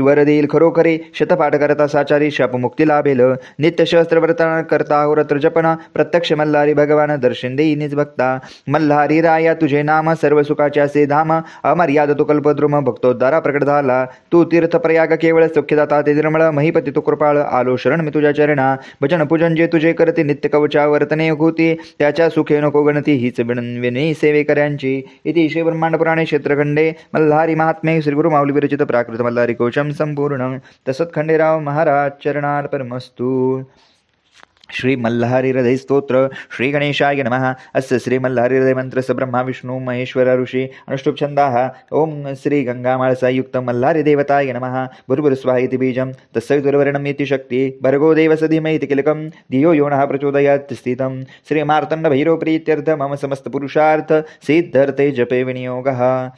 वर देईल खरोखरे, शतपाठ करता साचारी शापमुक्ती लाभेल. नित्य सहस्त्रव्रता करता होरत्र जपना, प्रत्यक्ष मल्हारी भगवान दर्शन देईनीच भक्ता. मल्हारी राया तुझे नाम, सर्व सुखाचे असे धाम, अमर्याद तू कल्पद्रुम, भक्तोद्धारा प्रकट झाला. तू तीर्थ प्रयाग केवळ सौख्यदाता ते निर्मळ, महिपती तू कृपाळ, आलो शरण मी तुझ्या चरणा. भजन पूजन जे तुझे करते, नित्य कवचा वर्तने होती, त्याच्या सुखे नको गणती, हीच विनविनी सेवेकऱ्यांची. इति श्री ब्रह्मांड पुराणे क्षेत्रखंडे मल्हारी महात्म्ये श्री गुरु माऊली विरचित प्राकृत मल्हारी कोशम संपूर्ण. तसत खंडेराव महाराज चरणार्पणमस्तु. श्री मल्हारी हृदय स्तोत्र. श्री गणेशाय नमः. अस्य श्री मल्हारी हृदय मंत्रस्य ब्रह्मा विष्णु महेश्वर ऋषी अनुष्टुप छंदाः. ओम श्री गंगामाळसा युक्त मल्हारी देवताय नमः. भुर्भुर्स्वाहा इति बीजं तत्सवितुर्वरेण्यं इति शक्ति, भर्गो देवस्य धीमहि इति किलकं, धियो यो नः प्रचोदयात् स्थितं. श्री मार्तण्ड भैरव प्रीत्यर्थ मम समस्त पुरुषार्थ सिद्धर्थे जपे विनियोगः.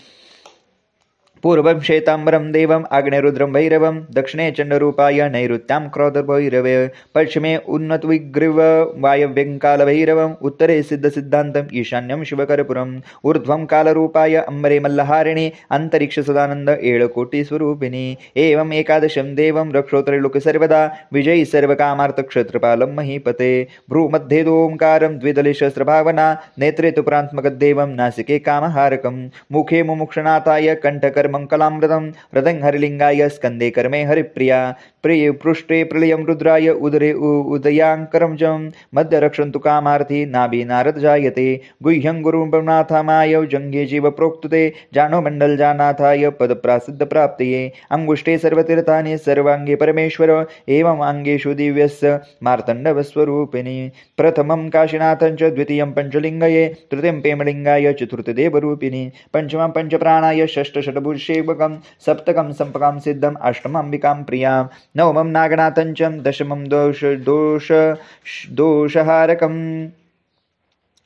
पूर्वं श्वेताम्बरं देवम्, आग्नेरुद्रं भैरवं, दक्षिणे चण्डरूपाय नैऋत्यां क्रोधभैरवे, पश्चिमे उन्नतविग्रीव वायव्यं कालभैरवम्, उत्तरे सिद्धसिद्धान्तम्, ईशान्यं शिवकरपुरम्, ऊर्ध्वं कालरूपाय अम्बरे मल्लहारिणि, अन्तरिक्षसदानन्द एळकोटिस्वरूपिणि. एवम् एकादशं देवं रक्षोत्रैलोक्य सर्वदा, विजयी सर्वकामार्थक्षत्रपालं महीपते. भ्रूमध्ये दोंकारं, द्विदले शस्त्रभावना, नेत्रे तु प्रान्त्मकदेवं, नासिके कामहारकं, मुखे मुमुक्षनाथाय कण्ठकर मंकलामृतं, हृदं हरिलिंगाय, स्कंदे कर्मे हरिप्रिया, प्रिय पृष्ठे प्रलयं रुद्राय, उदरे उदयांकरं जं, मध्य रक्षन्तु कामार्थी, नाभि नारद जायते. गुह्यं गुरुनाथामाय, जंघे जीव प्रोक्तुते, जानो मंडल जानाथाय, पद प्रसिद्ध प्राप्तये. अंगुष्ठे सर्वतीर्थानि, सर्वांगे परमेश्वर, एवं अंगेषु दिव्यस्य मार्तण्डवस्वरूपिणी. प्रथमं काशीनाथं च, द्वितीयं पंचलिंगये, तृतीयं पेमलिंगाय, चतुर्थ देवरूपिणी, पंचमं पंचप्राणाय, षष्ठ षट्भुजसेवकं, सप्तकं संपकां सिद्धं, अष्टमं अंबिकां प्रियां, नवमं नागनाथं, दशमं दोषहारकं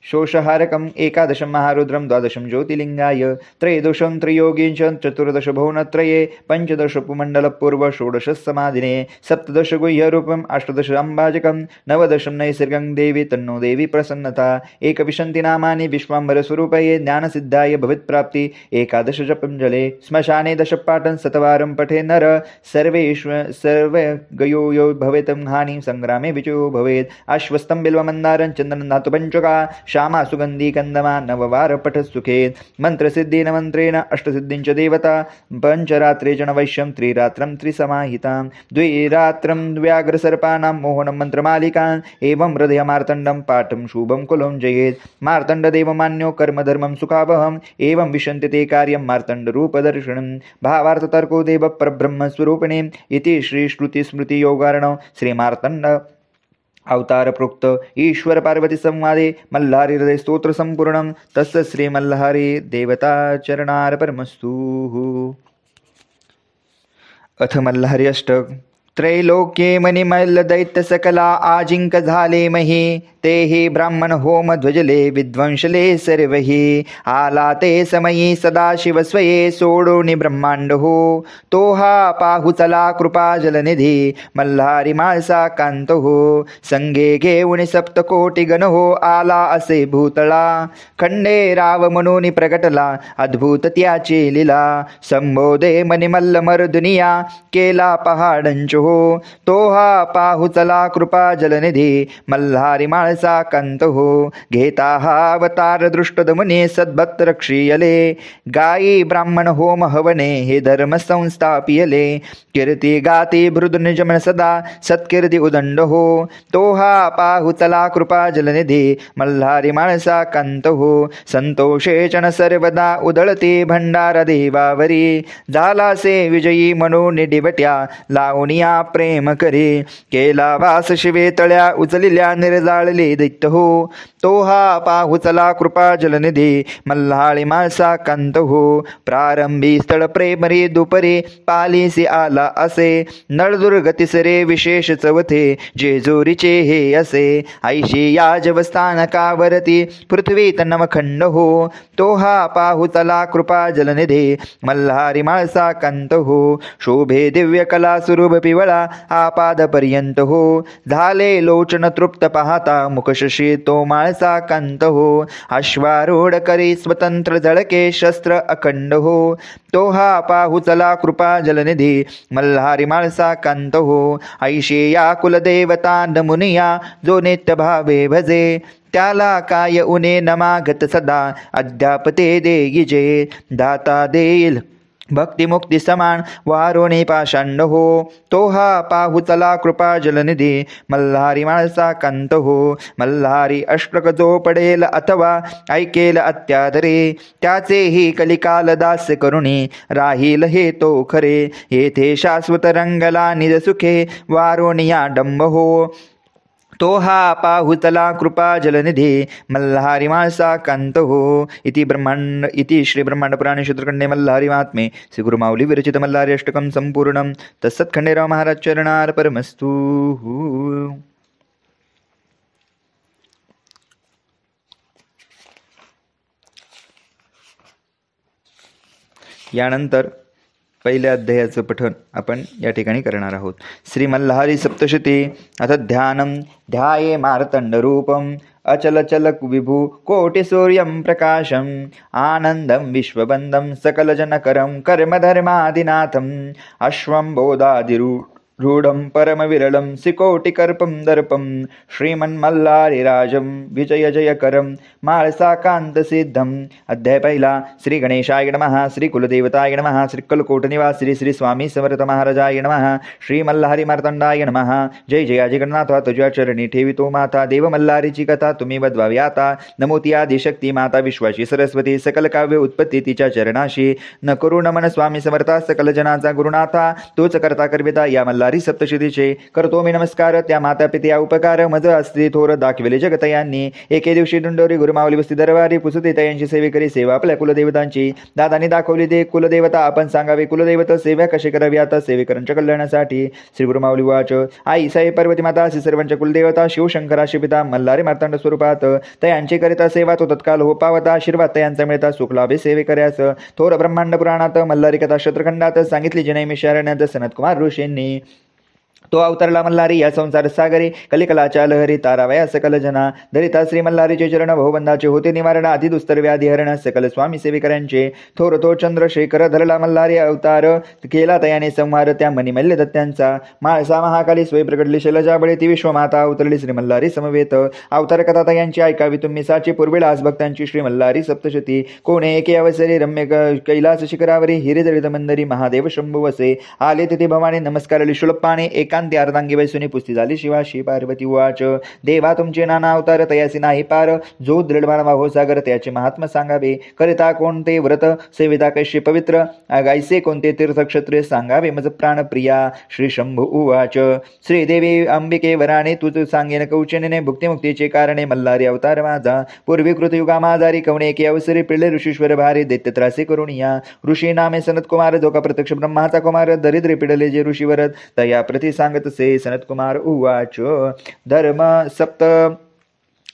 शोषहारकम्, एकादशं महारुद्रं, द्वादशं ज्योतिलिंगाय, त्रयोदशं त्रियोगींच, चतुर्दश भुवनत्रये, पंचदश पुमण्डलपूर्व, षोडश समाधिने, सप्तदश गुह्यरूपम्, अष्टादश अम्बाजकं, नवदशं नैसर्गं देवी तन्नो देवी प्रसन्नता. एकविंशति नामानि विश्वाम्बरस्वरूपये, ज्ञानसिद्धाय भवित्प्राप्ति. एकादश जपं जले, श्मशाने दशपाठं शतवारं पठे नर, सर्वगयो यो भवेतं हानि, संग्रामे विजयो भवेत्. अश्वस्तं बिल्वमन्दारं, चन्दनं धातु पञ्चका, श्यामा सुगंधी कंदमा, नववार पठत सुखेत. मंत्रसिद्धीन मंत्रेण अष्टसिद्धींच देवता, पंचरात्रे च नवैश्यं, त्रिरात्रं त्रिसमाहितां, द्विरात्रं व्याघ्रसर्पाणां मोहनं मंत्रमालिकां. एवं हृदय मार्तण्डं पाठं शुभं कुलं जयेत्. मार्तण्डदेवमान्यो कर्मधर्मं सुखावहम्, एवं विशन्ति ते कार्यं मार्तण्डरूपदर्शनं. भावार्थतर्को देव परब्रह्मस्वरूपिणे. इति श्रीश्रुतिस्मृतियोगार्णव श्रीमार्तण्ड अवतार प्रोक्त ईश्वर पार्वती संवादे मल्हारी हृदय स्तोत्र संपूर्णं. तस्य श्री मल्हारी देवता चरणार्पणमस्तु. अथ मल्हारी अष्टक. त्रैलोक्ये मणिमल्ल दैत्य सकला, आजिंक झाले मही, तेहि ब्राह्मण होम ध्वजले, विध्वंसले सर्वहि. आला ते समयी सदाशिव स्वये, सोडोनि ब्रह्मांड हो. तो हा पाहु चला कृपा जलनिधी, मल्हारी माळसा कांत हो. संगे घेऊन सप्तकोटी गण हो, आला असे भूतळा. खंडे राव म्हणून प्रगटला, अद्भुत त्याची लीला. संबोधे मणिमल्ल मर्दुनिया, केला पहाडांच हो. तो हा पाहु चला कृपा जलनिधी, मल्हारी माळसा कांत हो. घेता हा अवतार दृष्ट दमुने, सद्भक्त रक्षीयले. गायी ब्राह्मण होम हवने, हे धर्म संस्थापियले. कीर्ती गाती भृद निजमन सदा, सत्कीर्ती उदंड हो. तो हा पाहु चला कृपा जलनिधी, मल्हारी माळसा कांत हो. संतोषे चण सर्वदा उदळते, भंडार देवावरी. झालासे विजयी म्हणून डिवट्या, लावणिया प्रेम करे. केला वास शिवे तळ्या, उचलिल्या निर्जाळले दैत्य हो. तो हा पाहु चला कृपा जलनिधी, मल्हारी माळसा कांत हो. प्रारंभी स्थळ प्रेमरे दुपरे, पालिसी आला असे. नळदुर्गती सरे विशेष चवथे, जेजुरीचे हे असे. ऐशी याजवस्थानकावरती, पृथ्वी नवखंड हो. तो हा पाहु चला कृपा जलनिधी, मल्हारी माळसा कांत हो. शोभे दिव्य कला सुरूप पिवळा, केवळा आपादपर्यंत हो. झाले लोचन तृप्त पाहता मुखशशी तो माळसा कांत हो. अश्वारूढ करी स्वतंत्र झळके शस्त्र अखंड हो. तो हा पाहू चला कृपा जलनिधी मल्हारी माळसा कांत हो. ऐशी या कुलदेवता नमुनिया जो नित्य भावे भजे. त्याला काय उने नमागत सदा अद्याप ते देईजे. दाता देईल भक्तिमुक्ती समान वारोणे पाषांड हो. तो हा पाहू चला कृपा जलनिधी मल्हारी माळसा कांत हो. मल्हारी अष्टक जो पडेल अथवा ऐकेल अत्यादरे त्याचेही कलिकाल दास करुणी राहील हे तो खरे. येथे शाश्वत रंगला निज सुखे वारोणिया डंब हो. तो हा पाहुतला कृपा जलनिधी मल्हारी माळसा कांत हो. इति श्री ब्रह्मांड पुराणे क्षेत्रखंडे मल्हारी महात्मे श्री गुरुमाऊली विरचित मल्हारी अष्टकम संपूर्णम. तत्सत्खंडेराव महाराज चरणार परमस्तु. यानंतर पहिल्या अध्यायाचं पठण आपण या ठिकाणी करणार आहोत. श्री मल्हारी सप्तशती अथ ध्यानम. ध्याये मार्तंडरूपम अचलचल विभू कोटि सूर्यं प्रकाशम आनंदम विश्वबंधम सकलजनकरम कर्मधर्मादिनाथम अश्वं बोधादिरूढं परमविरलं सिकोटिकर्पं दर्पं श्रीमन्मल्लारिराजं विजय जयकरं माळसाकांतसिद्धम्. अध्याय पहिला. श्री गणेशाय नमः. श्री कुलदेवताय नमः. श्री कलकोटनिवासी श्री स्वामी समर्थ महाराजाय नमः. श्री मल्हारी मार्तंडाय नमः. जय जया जगन्नाथ. तुझ्या चरणी ठेवितो माता देव मल्हारीची कथा तुम्ही वदवावी आता. नमोती आदिशक्ती माता विश्वाची सरस्वती सकल काव्य उत्पत्ती तिच्या चरणाशी. न करू नमन स्वामी समर्था सकल जनाचा गुरुनाथा तोच करता करविता या मल्हारी सप्तशतीचे करतो मी नमस्कार. त्या माता पित्या उपकार मज असते थोर दाखविले जगतयांनी. एके दिवशी डुंडोरी गुरुमाऊली बसती दरबारी पुसते तयांची सेवेकरी सेवा आपल्या कुलदेवतांची. दादांनी दाखवली ते कुलदेवता आपण सांगावे कुलदेवता सेवा कशी करावी आता सेवेकरांच्या कल्याणासाठी. श्री गुरुमाऊली वाच. आई साहेब पार्वती माता अशी सर्वांच्या कुलदेवता शिवशंकराशी पिता मल्हारी मार्तंड स्वरूपात तयांची करिता सेवा तो तत्काल हो पावता. आशीर्वाद तयांचा मिळता सुख लाभे सेवे कर्यास. थोर ब्रह्मांड पुराणात मल्हारी कथा क्षेत्रखंडात सांगितली जनैमी शरण्यात सनतकुमार ऋषींनी. तो अवतरला मल्हारी या संसार सागरी कलिकलाच्या लहरी तारावया सकल जना. धरिता श्री मल्हारीचे चरण भवबंधाचे होते निवारण आधी दुस्तर व्याधी हरण सकल स्वामी सेविकरांचे. थोर तो चंद्रशेखर धरला मल्हारी अवतार केला तयाने संहार त्या मणिमल्य दत्त्यांचा. माळसा महाकाली स्वय प्रगटली शैलजाबळे ती विश्वमाता अवतरली श्री मल्हारी समवेत. अवतार कथा तयांची ऐकावी तुम्ही साची पूर्वीलास भक्तांची श्री मल्हारी सप्तशती. कोणे एके अवसरी रम्य कैलास शिखरावरी हिरेजडित मंदरी महादेव शंभू वसे. आले तिथे भवानी नमस्कारली शुल्पाने एकांती अर्धांगी बैसुनी पुस्ती झाली शिवाशी. पार्वती वाच. देवा तुमचे नाना अवतार तयासी नाही पार. जो दृढ मानवा हो सागर त्याचे महात्मा सांगावे. करिता कोणते व्रत सेविता कैशी पवित्र गायसे कोणते तीर्थक्षत्रे सांगावे मज प्राणप्रिया. श्री शंभू उवाच. श्रीदेवी अंबिके वराणे तुझ सांगेन कौचनेने भुक्तिमुक्तीचे कारणे मल्हारी अवतार माझा. पूर्वी कृतयुगा माझारी कवणे एके अवसरी पिळे ऋषीश्वर भारी दैत्य त्रासे करुणिया. ऋषी नामे सनत कुमार जो का प्रत्यक्ष ब्रह्माचा कुमार दरिद्रे पिडले जे ऋषीवरत तया प्रति सांगत से. सनत कुमार उवाच.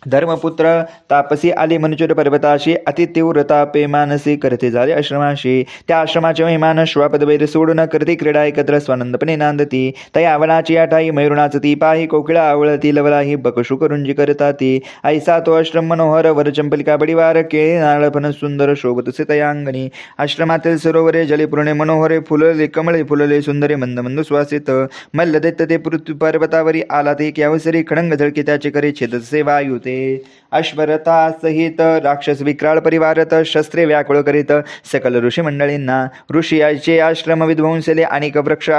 धर्मपुत्र तापसी आले मनुचर पर्वताशी अति तीव्र तापे मानसी करते झाले आश्रमाशी. त्या आश्रमाचे महिमान श्वापदवैर सोडून करते क्रीडा एकत्र स्वानंदपणे नांदती. तया वनाची आठाई मयुरनाचती पाही कोकिळा आवळती लवलाही बकशु करुंजी करता ती. ऐसा तो आश्रम मनोहर वर चंपलिका बडिवार केळे नारळ फण सुंदर शोभतसे तयांगणी. आश्रमातील सरोवरे जले मनोहरे फुलले कमळे फुलले सुंदरे मंद मंद सुवासित. मल्ल दैत्य ते पृथ्वी पर्वतावरी आला ते की अवसरी खडंग झळके त्याचे करे छेदसे वायुते. अश्वरथा सहित राक्षस विक्राळ परिवारत शस्त्रे व्याकुळ करीत सकल ऋषी मंडळींना. ऋषीचे आश्रम विध्वंसले अनेक वृक्ष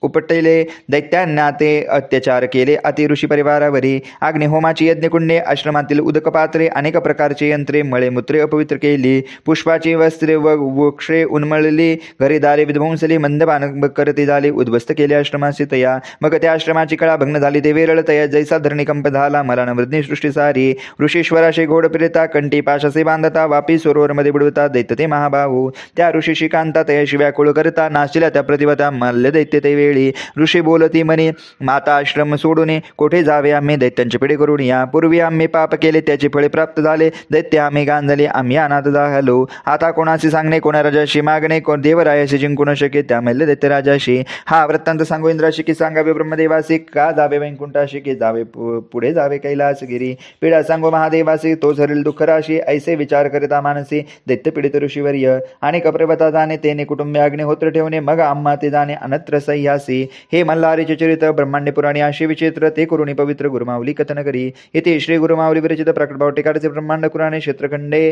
उपटले. दैत्यांना ते अत्याचार केले अति ऋषी परिवारावरी. अग्निहोमाची यज्ञकुंडे आश्रमातील उदकपात्रे अनेक प्रकारचे यंत्रे मळे मूत्रे अपवित्र केली. पुष्पाची वस्त्रे व वृक्षे उन्मळली. घरेदारे विध्वंसली. मंदपान करते झाले उद्ध्वस्त केले आश्रमासी तया. मग त्या आश्रमाची कळा भग्न झाली ते वेरळ तया जैसा धरणीकंप झाला मला नवृद्धी सृष्टी सारी. ऋषीश्वराशी घोड फिरता कंठी पाशासे बांधता वापी सरोवरमध्ये बुडवता दैत्य ते महाबाहू. त्या ऋषीशी कांता तया शिव्या कुळ करता नाशिल्या त्या प्रतिभता मल्ल दैत्य ते वेळी. वेळी ऋषी बोलती म्हणे, माता आश्रम सोडून कोठे जावे आम्ही दैत्यांचे पिढे करून या. पूर्वी आम्ही पाप केले त्याचे फळे प्राप्त झाले, दैत्य आम्ही गांजले, आम्ही अनाथ झालो. आता कोणाशी सांगणे, कोणा राजाशी मागणे, कोण देवरायाशी जिंकू न शके त्यामध्ये दैत्य राजाशी. हा वृत्तांत सांगू इंद्राशी की सांगावे ब्रह्मदेवासी, का जावे वैकुंठाशी की जावे पुढे जावे कैलासगिरी. पीडा सांगो महादेवासी, तो झरेल दुःख राशी, ऐसे विचार करिता मानसी दैत्य पीडित ऋषीवर्य. आणि कप्रवता जाणे तेने कुटुंबे अग्निहोत्र ठेवणे, मग आम्हा ते जाणे अनत्र सह्यासी. हे मल्हारीचे चरित्र ब्रह्मांड पुराणी अशी विचित्र, ते करुणी पवित्र गुरुमाऊली कथन करी. इथे श्री गुरुमाऊली विरचित प्रकटभाव टीकाचे ब्रह्मांड पुराणे क्षेत्रखंडे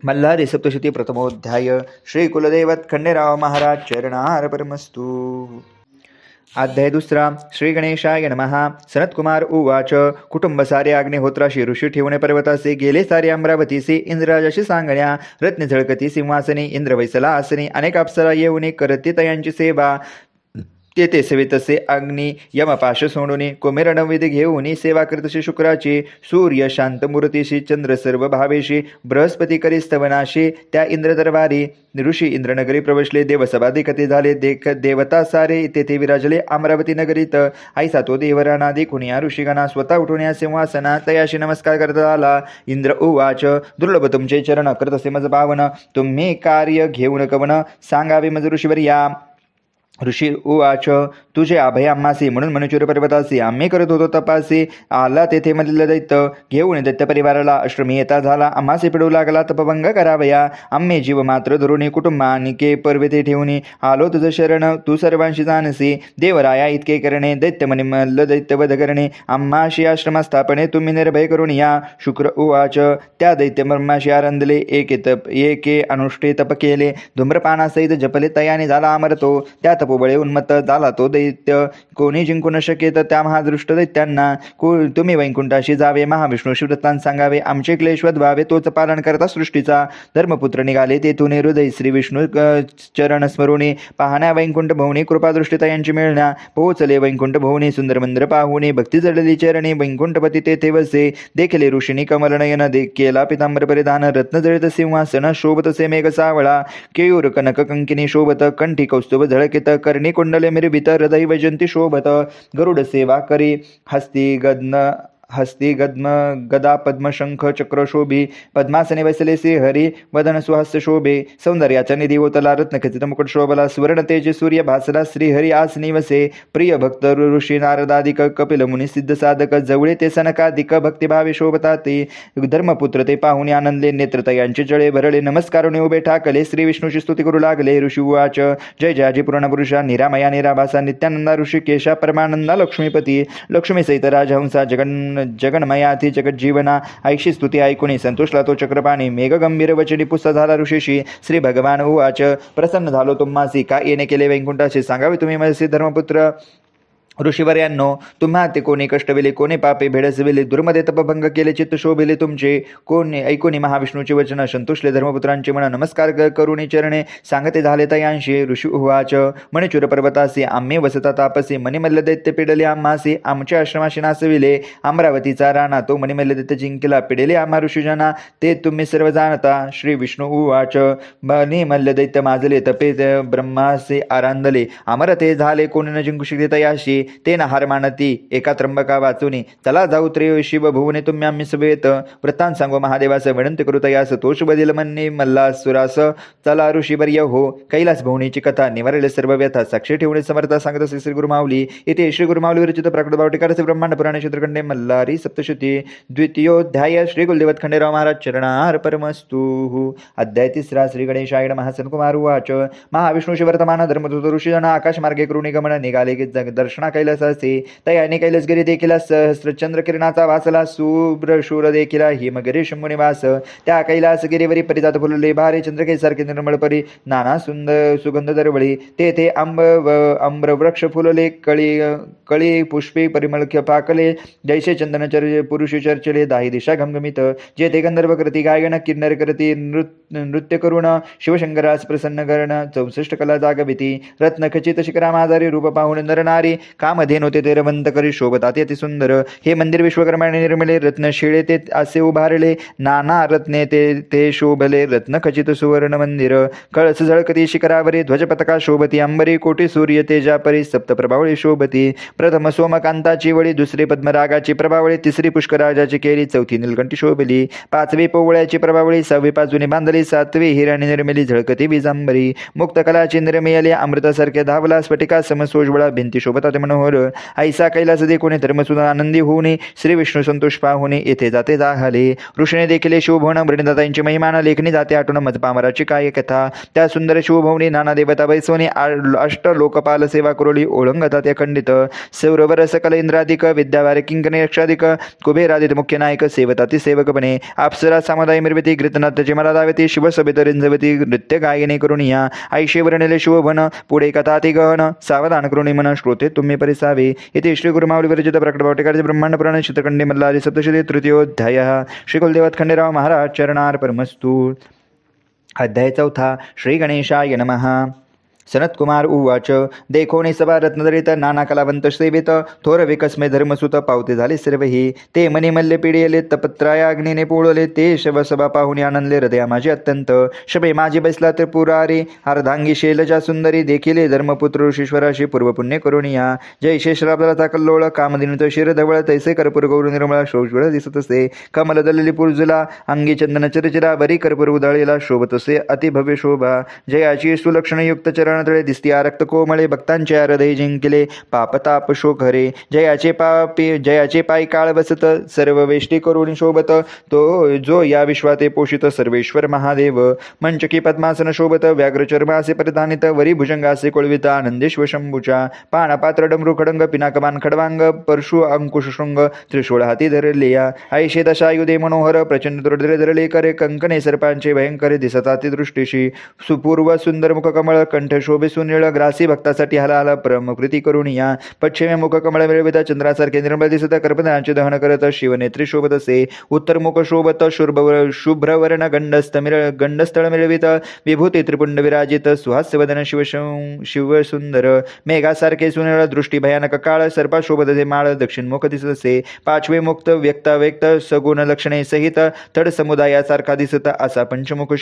मल्हारी सप्तशती प्रथमोध्याय. श्री कुलदैवत खंडेराव महाराज चरणार्पणमस्तु. अध्याय दुसरा. श्री गणेशाय नमः. सनत्कुमार उवाच. कुटुंब सारे अग्निहोत्राशी ऋषी ठेवणे पर्वतासे गेले सारे अमरावतीसे, इंद्रराजाशी सांगण्या रत्न झळकती सिंहासनी, इंद्रवैसला आसनी अनेक अप्सरा येऊन करती तयांची सेवा. तेथे सेवितसे अग्नी यमपाश सोडून, कुमेरणविध घेऊन सेवा करतशी शुक्राची. सूर्य शांतमूर्तीशी, चंद्र सर्व भावेशी, बृहस्पती करी स्तवनाशी. त्या इंद्र दरबारी ऋषी इंद्रनगरी प्रवेशले, देवसभाधिकते झाले, देवता सारे तेथे विराजले अमरावती नगरीत. ऐसा तो देवराना देखून या ऋषिगणा, स्वतः उठून या सिंहासना तयाशी नमस्कार करता आला. इंद्र उवाच. दुर्लभ तुमचे चरण, करतसे मज पावन, तुम्ही कार्य घेऊन कवन, सांगावे मज ऋषीवर या. ऋषी उवाच. तुझे अभय आम्हासी, म्हणून मनुचूर पर्वतासी आम्ही करत होतो तपासी. आला तेथे मधील दैत्य घेऊन दैत्य परिवाराला, अश्रमी येता झाला आम्हासी पिडू लागला तपभंग करावया. आम्ही जीव मात्र धरुणी कुटुंबानिके पर्वते ठेवून, आलो तुझ शरण तू सर्वांशी जानसी. देवराया इतके करणे, दैत्य मनी मल्ल दैत्य वध करणे, आम्हाशी आश्रम स्थापने तुम्ही निर्भय करून या. शुक्र उवाच. त्या दैत्य ब्रह्माशी आरंदले, एके अनुष्ठे तप केले, धूम्रपानासहित जपले तयाने झाला अमरतो. त्या तपोबळे उन्मत्त झाला तो दैत्य, कोणी जिंकू न शकेत त्या महादृष्ट दैत्यांना. तुम्ही वैकुंठाशी जावे, महाविष्णूशी वृत्तांत सांगावे, आमचे क्लेश वधवावे, तोच पालन करता सृष्टीचा. धर्मपुत्र निघाले तेथून हृदय, श्री विष्णू चरण स्मरुणी, पाहण्या वैकुंठ भवनी, कृपादृष्टी तयांची मिळण्या. पोहोचले वैकुंठ भवनी, सुंदर मंदिर पाहुणे, भक्ती जडली चरणी, वैकुंठपती तेथे वसे. देखले ऋषीनी कमलनयन, केला पितांबर परिधान, रत्न जळित सिंहासन, शोभतसे मेघ सावळा. केयूर कनक कंकिनी शोभत, कंठी कौस्तुभ झळकित, कर्णी कुंडले मिरबित, हृदय वैजंती शोभत. गरुड सेवा करी, हस्ती गद्म गदा पद्म शंख चक्र शोभी, पद्मासने वसले हरी, वदन सुहास्य शोभे. सौंदर्याचा निधी होतला, रत्नखचित मुकुट शोभला, सुवर्ण तेज सूर्य भासला, श्रीहरी आस निवसे. प्रिय भक्त ऋषी नारदादिक, कपिल मुनी सिद्ध साधक, जवळे ते सनकादिक, भक्तिभावे शोभता ते. धर्मपुत्र ते पाहुणे आनंदले, नेत्रतयांचे जळे भरले, नमस्कारुणी उभे ठाकले, श्री विष्णूची स्तुती करू लागले. ऋषी उवाच. जय जयाजी पूर्णपुरुषा, निरामया निराभासा, नित्यानंदा ऋषिकेशा, परमानंदा लक्ष्मीपती, लक्ष्मी सहित राजहंसा, जगन्मयाती जगज्जीवना. ऐशी स्तुती ऐकुनी संतोषला तो चक्रपाणी, मेघ गंभीर वचनी पुस्ता झाला ऋषीशी. श्री भगवान उवाच. प्रसन्न झालो तुम्हासी, का येणे केले वैकुंठाशी, सांगावे तुम्ही मनसी धर्मपुत्र. ऋषीवर्यांनो, तुम्हा ते कोणी कष्टविले, कोणी पापे भेडसविले, दुर्मदे तपभंग केले, चित्त शोभिले तुमचे. कोणी ऐकुनी महाविष्णूचे वचन, संतोषले धर्मपुत्रांचे मन, नमस्कार करुणी चरणे, सांगते झाले तयांशी. ऋषी उवाच. मणिचूर पर्वतासी आम्ही वसता तापसी, मणिमल्ल दैत्य पिडले आम्हासी, आमच्या आश्रमाशी नासविले. अमरावतीचा राणा तो मणिमल्ल दैत्य जिंकला, पिडेले आम्हा ऋषीजना, ते तुम्ही सर्व जाणता. श्री विष्णू उवाच. मणिमल्ल दैत्य माजले, तपे ब्रह्मासे आरांदले, अमर ते झाले, कोणी न जिंकू शकते तयाशी. ते हार मानती, एका त्र्यंबका वाचुनी, चला जाऊ त्रय शिव भुवने तुम्ही आम्ही सभेत. वृत्तांत सांगो महादेवास, विनंती करू तयास, तोष बदिल म्हणणे मल्लासुरास. चला ऋषीवर्य हो, कैलास भुवनीची कथा, निवारले सर्व व्यथा, साक्षी ठेवणे समर्था सांगत असे श्री गुरुमाऊली. इथे श्री गुरुमाऊली विरचित प्रकटभाव टीकाचे ब्रह्मांड पुराणे क्षेत्रखंडे मल्हारी सप्तशती द्वितीयोध्याय. श्री कुलदेवत खंडेराव महाराज चरणार्पणमस्तु. अध्याय तिसरा. श्री गणेशाय नमः. सनकुमार उवाच. महाविष्णूशी वर्तमान धर्मदूत ऋषीजन आकाश मार्गे करुणी गमन, निघाले दर्शना कैलासाचे. तयाने कैलासगिरी देखील सहस्रचंद्र किरणाचा वासला, शुभ्रशूर देखील हिमगिरी शंभुनिवास. त्या कैलासगिरीवरी परिजात फुलले, भारे चंद्रकेसारखे निर्मळ परी, नाना सुगंध दरवळी. तेथे आम्र वृक्ष फुलले, कळी पुष्पे परिमळ पाकले, जैसे चंदन पुरुषी चर्चले, दाही दिशा घमघमित. जेथे गंधर्व करती गायन, किन्नर करती नृत्य करुण, शिवशंकरास प्रसन्न करण, 64 कला जागविती. रत्नखचित शिखरा माझारी, रूप पाहून नरनारी, कामधेनु ते रवंत करी शोभतात अति सुंदर. हे मंदिर विश्वकर्माने निर्मिले, रत्न शिळे ते असे उभारले, नाना रत्ने ते शोभले, रत्न खचित सुवर्ण मंदिर. कळस झळकती शिखरावरी, ध्वज पताका शोभती अंबरी, कोटी सूर्य तेजा परी, सप्त प्रभावळी शोभती. प्रथम सोमकांताची वळी, दुसरी पद्मरागाची प्रभावळी, तिसरी पुष्कराजाची केली, चौथी निलकंठी शोभली, पाचवी पोवळ्याची प्रभावळी, सहावी पाचूनी बांधली, सातवी हिराणी निर्मिली, झळकती विजांबरी. मुक्त कलाची निर्मिली, अमृतासारखे धावला, स्फटिका समसोज्वळा, भिंती शोभतात मनोहर. ऐसा कैलास देखुने धर्मसुधा आनंदी होऊने, श्री विष्णू संतोष पाहुणे येथे जाते जाहले. ऋषीने देखील शिवभवन वृणदातांची महिमान, लेखनी जाते आठवण मजपामराची काय कथा. त्या सुंदर शिवभवनी नाना देवता बैसवणी, अष्ट लोकपाल सेवा करोली, ओळंगतात अखंडित. सौरवर सकल इंद्राधिक, विद्यावारे किंकणे यक्षाधिक, कुबेरादित मुख्य नायक, सेवताती सेवक बने. अप्सरा समुदाय मिरवती, घृतनाथाची मला दावती, शिवसभेत रिंजवती, नृत्य गायने करुणिया. ऐशी वर्णले शिवभवन, पुढे कथाती गहन, सावधान करुणी मन, श्रोते तुम्ही परिसावे. इथे श्री गुरुमावली विरचित प्रकटभावटिकाचे ब्रह्मांड पुराण चित्रखंडे मल्हारी सप्तशती तृतीयोध्याय. श्री कुलदेवत खंडेराव महाराज चरणार्पणमस्तु. अध्याय 4. श्री गणेशाय नमः. सनत्कुमार उवाच. देखोनी सभा रत्नदरित, नाना कलावंत सेवित, थोर विकस्मे धर्मसुत, पावते झाले सर्वही. ते मनी मल्ले पिढियले, तपत्राया अग्नीने पोळले, ते शव सभा पाहुणे आनंदले, हृदया माझे अत्यंत. शबे माझी बसला तर पुरारे, अर्धांगी शैलजा सुंदरी, देखिले धर्मपुत्र ऋषीश्वराशी पूर्वपुण्य करुणिया. जय शेषराबला कल्लोळ, कामदिनुत शिरधवळ, तैसे कर्पूर गौर निर्मळा, शोषवळ दिसत असे. कमल दलली पुरजुला, अंगी चंदन चरचिरा, बरी कर्पूर उधळलेला, शोभत असे अतिभव्य शोभा. जयाची सुलक्षणयुक्त चरण तळे, दिसती रक्त कोमळे, भक्तांचे हृदय जिंकले, पापताप शोक हरे. जयाचे पाय काळ बसत, सर्व वेष्टी करून शोभत, तो जो या विश्वाते पोषित, सर्वेश्वर महादेव. मंचकी पद्मासन शोभत, व्याघ्र चर्मासे परिधानित, वरी भुजंगासे कोळवित, आनंदेश्वर शंभूच्या. पाणपात्र डमरू खडंग, पिनाकमान खडवांग, परशु अंकुश शृंग, त्रिशूळ हाती धरलिया. ऐशे दशायुधे मनोहर, प्रचंड दुर्धरे धरले करे, कंकणे सर्पांचे भयंकर, दिसताती दृष्टीशी. सुपूर्व सुंदर मुख कमळ, कंठ शोभे सुनीळ, ग्रासी भक्तासाठी हलाहल परमकृती करुणिया. पश्चिमे मुख कमळ मिळवित, चंद्रासारखे निर्मळ दिसत, कर्पणाचे दहन करत, शिवनेत्री शोभत असे. उत्तर मुख शोभत, शुभ्रवर्ण गंडस्थळ मिळवित, विभूती त्रिपुंड विराजित, सुहास्य वदन शिवसुंदर. मेघासारखे सुनीळ, दृष्टी भयानक काळ, सर्पा शोभत असे माळ, दक्षिणमुख दिसत असे. पाचवे मुक्त व्यक्त सगुण लक्षणे सहित, थड समुदायासारखा दिसत असा पंचमुख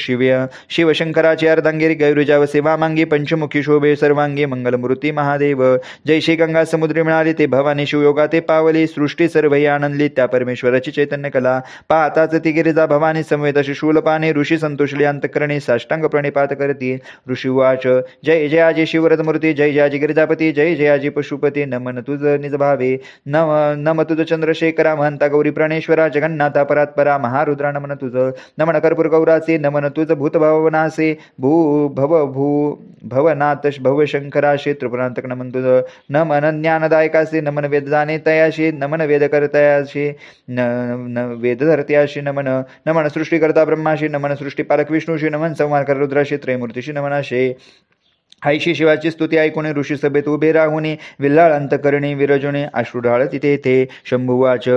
शिवशंकराची अर्धांगिरी, गैरुजावसे वामांगी, पंचमुखी शोभे सर्वांगी, मंगलमूर्ती महादेव. जैशी गंगा समुद्री मिळाली, ते भवानी शिवयोगा ते पावली, सृष्टी सर्वही आनंदली, त्या परमेश्वराची चैतन्य कला. पाहताच ती गिरिजा भवानी समवेत अशी शूलपाने, ऋषी संतोषली अंतकरणी, साष्टांग प्रणिपात करती. ऋषी उवाच. जय जयाजी शिवरथमूर्ती, जय जयाजी गिरिजापती, जय जयाजी पशुपती, नमन तुझ निज भावे, नम तुझ चंद्रशेखरा, महंता गौरी प्राणेश्वरा, जगन्नाथा परात्परा, महारुद्रा नमन तुझ. नमन कर्पूर गौरासे, नमन तुझ भूतभावनासे, भवनाथ भवशंकराशे, त्रिपुरांतक नमन तुझ. नमन ज्ञानदायकासे, नमन वेद जाणे तयाशी, नमन वेद करतयाशी, वेदधर्त्याशी, नमन सृष्टीकर्ता ब्रह्माशी, नमन सृष्टीपालक विष्णूशी, नमन संहारकर रुद्राशी, त्रयमूर्तीशी नमनाशे. ऐशी शिवाची स्तुती ऐकून ऋषी सभेत उभे राहुनी, विल्लाळ अंतकरणी विरजुने, अश्रू ढाळत तिथे. शंभुवाच.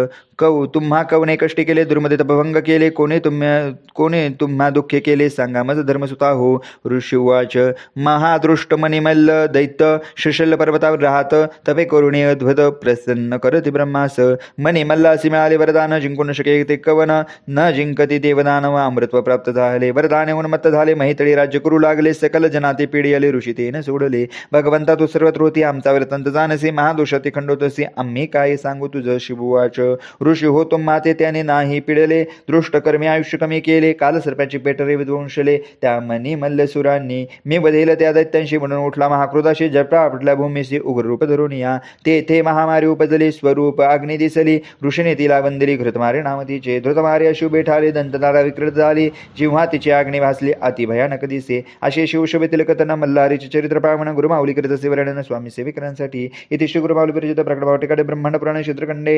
तुम्हा कवने कष्टी केले, दुर्मदे तपभंग केले, कोणे तुम्हा दुःखे केले, सांगा मज धर्मसुता हो. ऋषी उवाच. महादृष्ट मनिमल्ल दैत्य, शिशल्य पर्वतावर राहत, तपे करुणे अद्भुत, प्रसन्न करती ब्रह्मास. मनिमल्लासी मिळाले वरदान, जिंकून शके ते कवन, न जिंकती देवदानव, अमृतत्व प्राप्त झाले. वरदाने उन्मत्त झाले, महितळी राज्य करू लागले, सकल जनाते पिढियाले, ऋषी तेने सोडले. भगवंता तू सर्वत्र होती, आमचा वर्तंत जाणसे, महादोषाती खंडोतसी, आम्ही काय सांगू तुझ. शिववाच. ऋषी हो तुम्हा ते त्याने नाही पिडले, दृष्टकर्मी आयुष्य कमी केले, काल सर्पाची पेटरे विध्वंसले, त्या मनी मल्लसुरांनी. मी बधेल त्या दैत्यांशी, म्हणून उठला महाक्रोधाशी, जपा आपल्या भूमीशी उग्र रूप धरून या. तेथे महामारी उपजली, स्वरूप अग्नी दिसली, ऋषीने तिला वंदिली, घृतमारे नाम तिचे. धृतमारे अशुभे ठाले, दंतधारा विकृत झाली, जिव्हा तिची अग्नी भासली, अति भयानक दिसे. असे शिवशोभेतील कथन मल्हारीचे चरित्र पावन गुरुमाऊली करीत असे वर्णन स्वामी सेविकांसाठी. इथे श्री गुरुमाऊली विरचित प्रकटभावटिकाडे ब्रह्मांड पुराण चित्रखंडे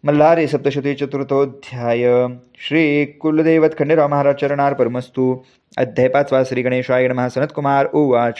मल्हारी सप्तशती चतुर्थोध्याय. श्री कुलदेवत खंडेराव महाराज चरणार्पणमस्तु. अध्याय 5 श्री गणेशाय नमः. सनत्कुमार उवाच.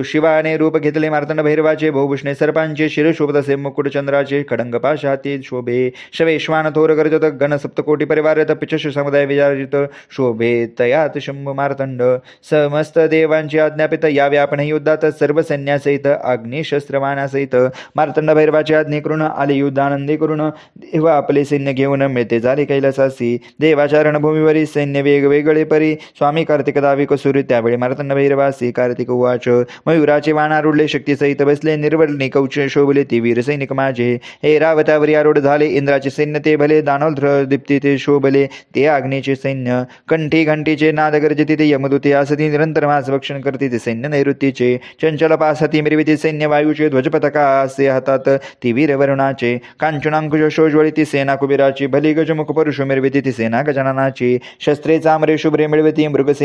शिवाने रूप घेतले मार्तंड भैरवाचे, बहुभूषणे सर्पांचे, शिर शोभतसे मुकुट चंद्राचे, खडंग हाती शोभे, शवेश्वान थोर गर्जत, गण सप्तकोटी परिवारत, पिचश समुदाय विचारित शोभे, तयात शंभू मार्तंड, समस्त देवांची आज्ञापित, यावे आपण युद्धात सर्व सैन्यासहित, अग्निशस्त्रवानासहित, मार्तंड भैरवाची आज्ञे करून आले युद्धानंदी करून, देव आपले सैन्य घेऊन मिळते झाले कैलासासी, देवाच्या रणभूमीवरी सैन्य वेगवेगळे परी, स्वामी कार्तिक दावी कसुरी, त्यावेळी मार्तंड भैरवासी. कार्तिक उवाच. मयुराचे वाणारूढले, शक्तीसहित बसले, निर्वलनी कवच शोभले, ते वीर सैनिक माझे, हे रावतावरी आरूढ झाले, इंद्राचे सैन्य ते भले, दानव दीप्ती ते शोभले, ते अग्नीचे सैन्य, कंठी घंटीचे नाद गर्जती, ते यमदूते आसती, निरंतर मास भक्षण करते, ते सैन्य नैऋतीचे, चंचल पासती मिरविती, सैन्य वायूचे, ध्वजपताका असे हातात, ती वीर वरुणाचे, कांचनांकुश शोजवळी, ती सेना कुबेराची, भली गजमुख परुष मिरविती, ती सेना गजाननाची, शस्त्रे चामरे शुभ्रे मिळविती, मृगसेना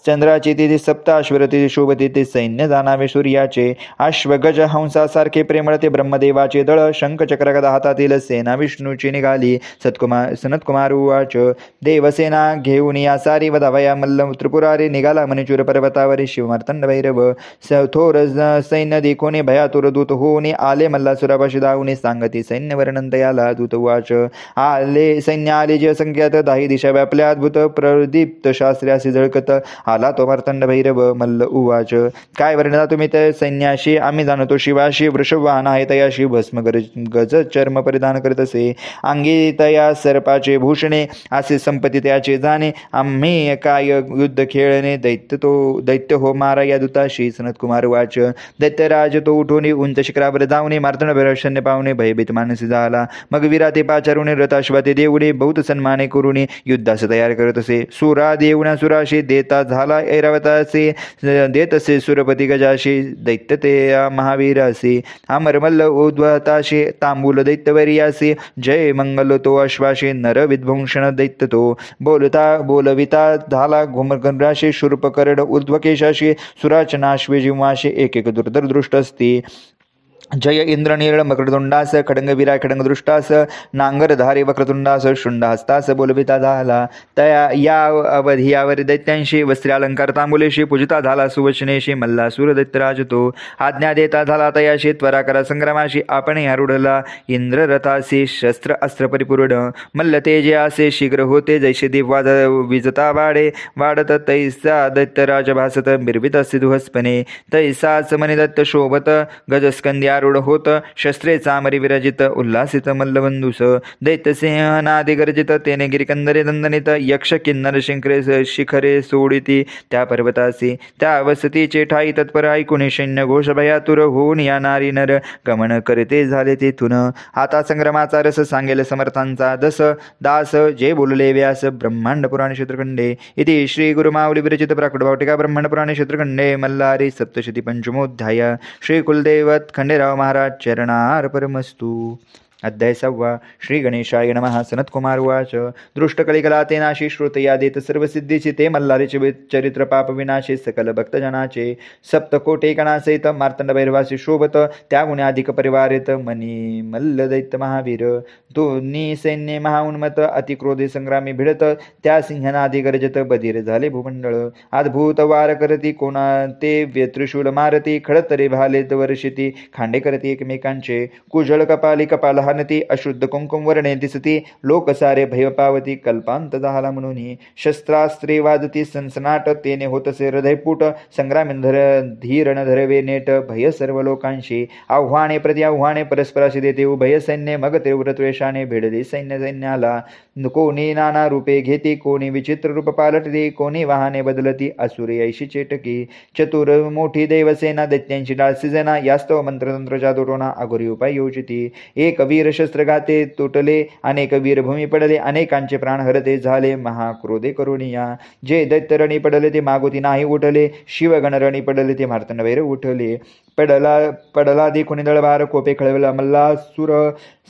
चंद्राची, ती सप्ताश्वरती शोभती, ते सैन्य जाणावे सूर्याचे, अश्व गज हंसासारखे प्रेमळ, ते ब्रह्मदेवाचे दळ, शंख चक्र गदा हातातील, सेना विष्णूची निघाली. सनत्कुमार उवाच. देवसेना घेऊन या सारी, वधावया मल्ल त्रिपुरारी, निघाला मणिचूर पर्वतावरी, शिवमार्तंड भैरव, थोर सैन्य देखोने, भयातुर दूत होऊन आले मल्लासुरापाशी धावून, सांगती सैन्य वर्णन तयाला. दूत उवाच. आले सैन्य आले जे असंख्यात, दाही दिशा व्यापल्या अद्भुत, प्रदीप्त शास्त्र्यासी झळकत, आला तो मार्तंड भैरव. मल्ल उवाच. काय वर्णना तुम्ही त्या सैन्याशी, आम्ही जाणतो शिवाशी, वृषभवाहन आहे तयाशी, भस्म गज चर्म परिधान करीत असे, अंगी तया सर्पाचे भूषणे, असे संपत्ती त्याचे जाणे, आम्ही काय युद्ध खेळणे, दैत्य हो मारा या दूताशी. सनत्कुमार वाच. दैत्यराज तो उठून उंच शिखरावर जाऊने, मार्तंड भैरव सैन्य पाहुणे, भयभीत मानसी झाला, मग वीरा ते पाचारुणे, रथाश्वाते देऊने, बहुत सन्माने करुणे, युद्धास तयार करत असे, सुरा देऊना सुराशी, देता झाला ऐरावतासे, देत असे सुरपती गजाशी, दैत्य ते महावीरासी, अमरमल्ल उद्वताशी, तांबूल दैत्यवर्यासी, जय मंगल तो अश्वाशी, नर विध्वंसन दैत्य तो, बोलविता झाला घुमगराशी, शूर्पकर्ण ऊर्ध्वकेशाशी, सुराचनाश्वे जिव्हाशी, एक एक दुर्धर दृष्ट असती, जय इंद्रनीळ मकरदुंडास, खडंगवीरा खडंगदृष्टास, नांगरधारी वक्रतुंडास, शुंडास्तास, बोलविता झाला, तया या अवधियावर दैत्यांशी, वस्त्रालंकार तांबुलेशी, पूजिता झाला सुवचनेशी, मल्लासूर दैत्यराज तो, आज्ञा देता झाला तयाशी, त्वरा करा संग्रामाशी, आपण आरूढला इंद्ररथासी, शस्त्र अस्त्र परिपूर्ण, मल्ल तेजे असे शीघ्र होते, जैसे देव विजता वाढत, तैसा दैत्यराज भासत, मिरवित सिधुहस्पणे, तैसाच मणिदत्त शोभत, गजस्कंदी आरूढ होत, शस्त्रे चामरी विरजित, उल्हासित मल्लबंधुस, दैत्यसिंहनादि गर्जित, तेने गिरिकंदरे दंदनित, यक्ष किन्नर शिखरे सोडिती, त्या पर्वतासी, त्या वसतीचे ठाई तत्पर, ऐकून सैन्य घोष भयातुर होऊन या नारी नर गमन करते झाले तेथून. आता संग्रामाचा रस सांगेल समर्थांचा दास, जे बोलले व्यास, ब्रह्मांड पुराण क्षेत्रखंडे, इति श्री गुरुमाऊली विरचित प्राकृतभावटिका ब्रह्मांड पुराण क्षेत्रखंडे मल्हारी सप्तशती पंचमोध्याय. श्री कुलदेवत खंडेराव महाराज चरणार्पणमस्तु. अध्याय 6 श्री गणेशाय नमः. सनत्कुमार उवाच. दृष्टकलिकला ते नाशी, श्रुतया देत सर्वसिद्धीची, ते मल्हारीचे चरित्र पाप विनाशी, सकल भक्तजनाचे, सप्तकोटे कणासहित, मार्तंड भैरवासी शोभत, त्याहून अधिक परिवारित, मनी मल्ल दैत्य महावीर, दोन्ही सैन्य महाउन्मत, अतिक्रोधी संग्रामी भिडत, त्या सिंहनादी गर्जत, बधीर झाले भूमंडळ, अद्भुत वार करती, कोणा ते त्रिशूल मारती, खडतरे भाले वर्षिती, खांडे करती एकमेकांचे, कुजळ कपाली कपाल हानती, अशुद्ध कुंकुम वर्णे दिसती, लोक सारे भय पावती, कल्पांत झाला म्हणून शस्त्रास्त्रे वाजती सनसनाट, तेने होतसे हृदयपूट, संग्रामी धीर न धरवे नेट, भय सर्व लोकांशी, आव्हाने प्रति आव्हाने परस्पराशी देते उभय सैन्य, मग तीव्र त्वेषाने भिडली सैन्याला, कोणी नाना रूपे घेती, कोणी विचित्र रूप पालटती, कोणी वाहने बदलती, असुरी ऐशी चेटकी, चतुर मोठी देवसेना, दैत्यांची डाळसी जना, यास्तव मंत्रतंत्र जादूटोना, अघोरी उपाय योजिती, एक वीर शस्त्रघाते तुटले, अनेक वीर भूमी पडले, अनेकांचे प्राण हरते झाले, महाक्रोधे करुणिया, जे दैत्य रणी पडले ते मागोती नाही उठले, शिवगण रणी पडले ते मार्तंड भैरव उठले, पडला देखुनी दळभार, कोपे खळवला मल्लासुर,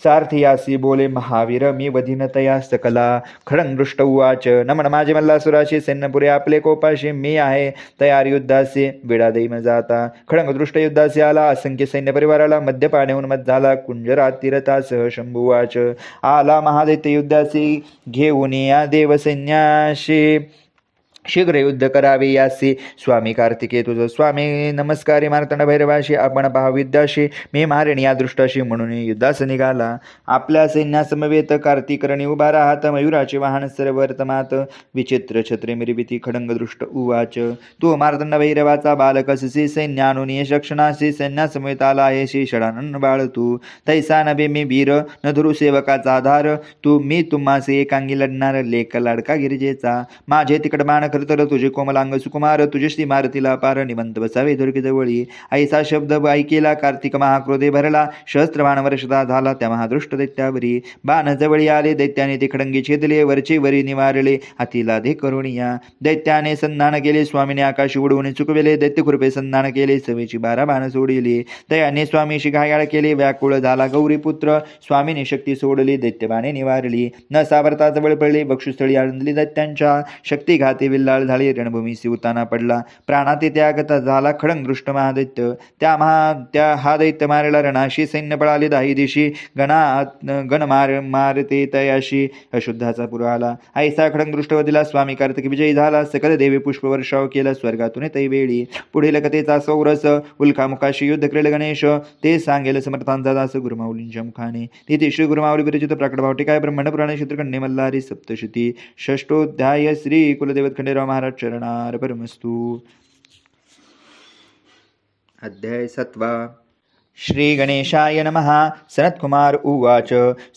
सारथियासी बोले महावीर, मी वधीन तया सकला. खडंगदृष्ट उवाच. नमन माझे मल्लासुराशी, सैन्यपुरे आपले कोपाशी, मी आहे तयार युद्धासी, विडा देई जाता. खडंगदृष्ट युद्धासी आला, असंख्य सैन्य परिवाराला, मद्यपाने उन्मत झाला, कुंजरात तीरतासह. शंभुवाच. आला महादैत्य युद्धासी, घेऊन या देवसैन्याशी, शीघ्र युद्ध करावे यासी स्वामी कार्तिके तुझ स्वामी नमस्कारी मार्तंड भैरवाशी आपण पहा विद्याशी मी मारेन या दृष्टाशी म्हणून युद्धास निघाला. आपल्या सैन्यासमवेत कार्तिकरणी उभा राहत मयुराचे वाहन सर्वर्तमात विचित्र छत्रे मिरबिती खडंग दृष्ट उवाच तू मार्तंड भैरवाचा बालकसी सैन्यानुनी रक्षणाशी सैन्यासमवेत आला आहेशी षडानन बाळ तू तैसा नभे मी वीर न धरू सेवकाचा आधार तू मी तुम्हासे एकांगी लढणार लेक लाडका गिरिजेचा माझे तिकड बाण खरतर तुझे कोमलांग सुकुमार तुझ्यश्री मारतीला पार निमंत बसावे दुर्गी जवळी ऐसा शब्द ऐकेला कार्तिक महाक्रोधे भरला सहस्त्र बाण वर्षता झाला त्या महादृष्ट दैत्यावरी बाण जवळी आले दैत्याने ते खडंगी छेदले वरचे वरी निवारले अतिला दे करुणिया दैत्याने संधान केले स्वामीने आकाशी उडवून चुकवेले दैत्यकृपे संधान केले सवेची 12 बाण सोडली दयाने स्वामीशी घायाळ केले व्याकुळ झाला गौरीपुत्र स्वामीने शक्ती सोडली दैत्यबाणे निवारली न सावरता जवळ पडले बक्षुस्थळी आनंदली दैत्यांच्या शक्तिघाती विल्लाळ झाली रणभूमी सिवताना पडला प्राणाती त्यागता झाला खडंग दृष्ट महादैत्य त्या हा दैत्य मारला रणाशी सैन्य पळाले दाही दिशी गण मारते तयाशी अशुद्धाचा पुर आला ऐसा खडंग दृष्ट दिला स्वामी कार्तिक विजयी झाला सकल देवी पुष्पवर्षाव केला स्वर्गातून तैवेळी पुढील कथेचा सौरस उल्कामुखाशी युद्ध केले गणेश ते सांगेल समर्थांचा दास गुरुमाऊलींच्या मुखाने तिथे श्री गुरुमाऊली विरचित प्रकट भावटे काय ब्रह्मांड पुराणे क्षेत्रखंडे मल्हारी सप्तशती षष्टोध्याय श्री कुलदेवत खंडेराव महाराज चरणार परमस्तु. अध्याय 7. श्री गणेशाय नमः. सनत्कुमार उवाच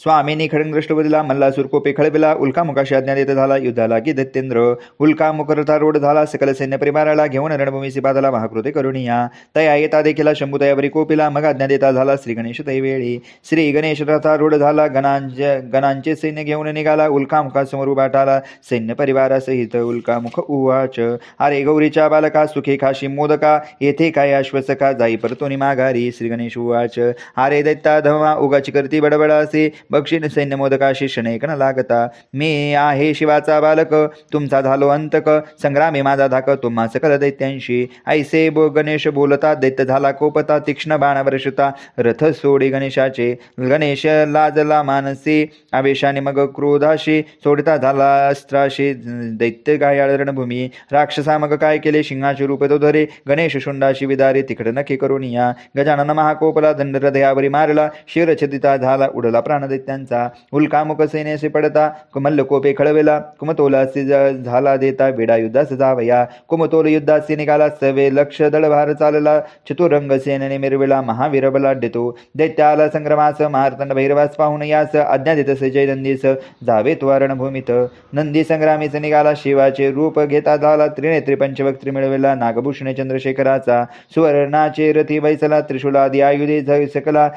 स्वामींनी खडंगदृष्टवदिला मल्लासूर कोपे खळबिला उल्कामुखाशी आज्ञा देत झाला युद्धाला की दैत्येंद्र उल्कामुख रथारूढ झाला सकल सैन्य परिवाराला घेऊन रणभूमीसी बाधाला महाकृते करुणिया तया येता देखील शंभुतयावरी कोपिला मग आज्ञा देता झाला श्री गणेश तैवेळी श्री गणेश रथारूढ झाला गणांचे सैन्य घेऊन निघाला उल्कामुखासमोर उभा ठाला सैन्य परिवारासहित उल्कामुख उवाच अरे गौरीच्या बालका सुखे खाशी मोदका येथे काय आश्वसका जाई परतोनी माघारी श्री गणेश उवाच अरे दैत्या धमा उगाची करती बडबडासे बक्षीन सैन्य मोदकाशी शणैकन लागता मी आहे शिवाचा बालक तुमचा झालो अंतक संग्रामे माझा धाक तुम्हा सकल दैत्यांशी ऐसे गणेश बोलता दैत्य झाला कोपता तीक्ष्ण बाण वर्षता रथ सोडी गणेशाचे गणेश लाजला मानसी आवेशाने मग क्रोधाशी सोडता झाला अस्त्राशी दैत्य गायाळ रणभूमी राक्षसा मग काय केले सिंहाचे रूप तो धरे गणेश शुंडाशी विदारे तिकड नखे करुनिया गजानन महाकोपला दंड हृदयावरी मारला शिरछदिता झाला उडला प्राणदैत्यांचा उल्कामुख सैन्याशी पडता मल्ल कोपे खळवेला कुमतोलासी झाला देता वेडा युद्धास जावया कुमतोल युद्धासी निघाला सवे लक्ष दळभार चालला चतुरंग सेनेने मिरविला महावीर बलाढ्यतो दैत्याला संग्रमास मार्तंड भैरवास पाहून यास आज्ञा देतसे जय नंदीस जावे तो रणभूमीत नंदी संग्रामीच निघाला शिवाचे रूप घेता झाला त्रिनेत्री पंचवक्त्री मिळविला नागभूषणे चंद्रशेखराचा सुवर्णाचे रथी वैसला त्रिशूलादी आयुधे सकला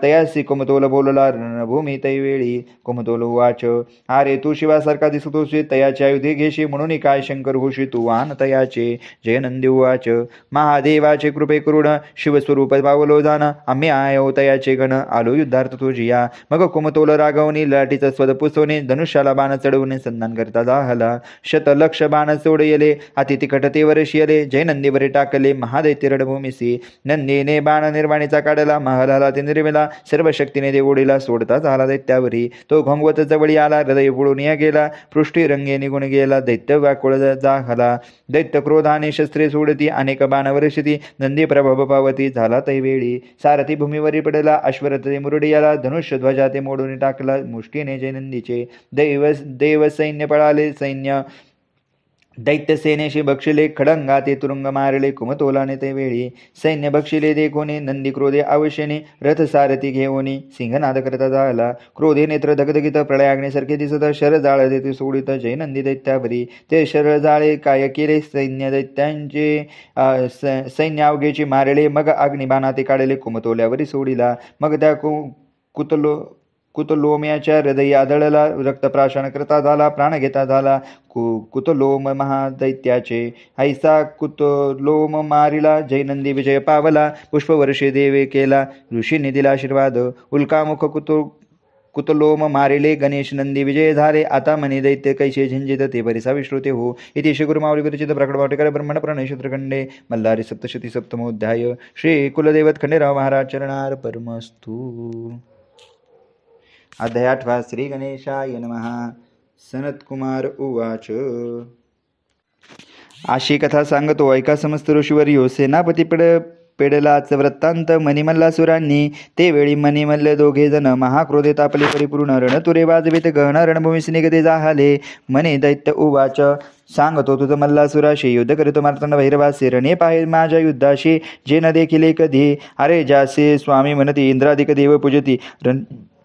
तयासी कुमतोल बोलला रणभूमी तैवेळी कुमतोल उवाच अरे तू शिवासारखा दिसतोशी तयाचे आयुधे घेशी म्हणून काय शंकर होशी तू वाहन तयाचे जय नंदी उवाच महादेवाचे कृपे करुण शिवस्वरूप पावलो जाण आम्ही आयो तयाचे गण आलो युद्धार्थ तुझिया मग कुमतोल रागवणी लाटीचा स्वद पुसवणे धनुष्याला बाण चढवणे संधान करता जाहला शतलक्ष बाण सोडयले अति तिखटतेवर शियले जय नंदीवरे टाकले महादैत्य रणभूमीसी नंदीने बाण निर्वाणीचा काढला महालाला ते निर्मिला सर्व शक्तीने देवडीला सोडता झाला दैत्यावरी तो घोंगवत जवळी आला हृदय बुडून गेला पृष्ठी रंगे निघून गेला दैत्य व्याकुळ जाहला दैत्य क्रोधाने शस्त्रे सोडती अनेक बाण वर्षती नंदी प्रभाव पावती झाला तैवेळी सारथी भूमीवरी पडला अश्वरथ मुरडी आला धनुष्य ध्वजा ते मोडून टाकला मुष्टीने जय नंदीचे देव सैन्य पळाले सैन्य दैत्य सेनेशी बक्षिले खडंगा ते तुरुंग मारले कुमतोलाने ते वेळी सैन्य बक्षिले देखोने नंदी क्रोधे आवश्यने रथ सारथी घेऊनी सिंहनाद करता झाला क्रोधे नेत्र धगधगित प्रळयाग्नेसारखे दिसत शर जाळ देते सोडित जय नंदी दैत्यावरी ते शर जाळे काय केले सैन्य दैत्यांचे सैन्य अवघेची मारले मग अग्निबाणा ते काढले कुमतोल्यावरी सोडिला मग त्या कुतलोम्याच्या हृदयी आदळला रक्तप्राशन करता झाला प्राण घेता झाला कुतलोम महादैत्याचे ऐसा कुतलोम मारिला जय नंदी विजय पावला पुष्पवर्षी देवे केला ऋषींनी दिला आशीर्वाद उल्कामुख कुतलोम मारिले गणेश नंदी विजय झाले आता मनी दैत्य कैसे झंझित ते परिसा विश्रुते हो इति श्री गुरुमाऊली विरचित प्रकट भावटेकर ब्रह्मण प्रणेशत्रखंडे मल्हारी सप्तशती सप्तमोध्याय श्री कुलदैवत खंडेराव महाराज चरणार परमस्तु. अध्याय 8. श्री गणेशाय नमः. सनत्कुमार उवाच अशी कथा सांगतो ऐका समस्त ऋषीवर्यो. सेनापती पेडलाच वृत्तांत. मणिमल्लासुरांनी ते वेळी मणिमल्ल दोघे जण महाक्रोधे तापले परिपूर्ण. रणतुरे वाजवीत गहन रणभूमीस निगते जाहले. मनी दैत्य उवाच, सांगतो तुझं मल्लासुराशी युद्ध करीतो मार्तंड भैरवासी. रणे पाहे माझ्या युद्धाशी जे न देखिले कधी. अरे ज्यासे स्वामी म्हणती इंद्राधिक देव पूजती.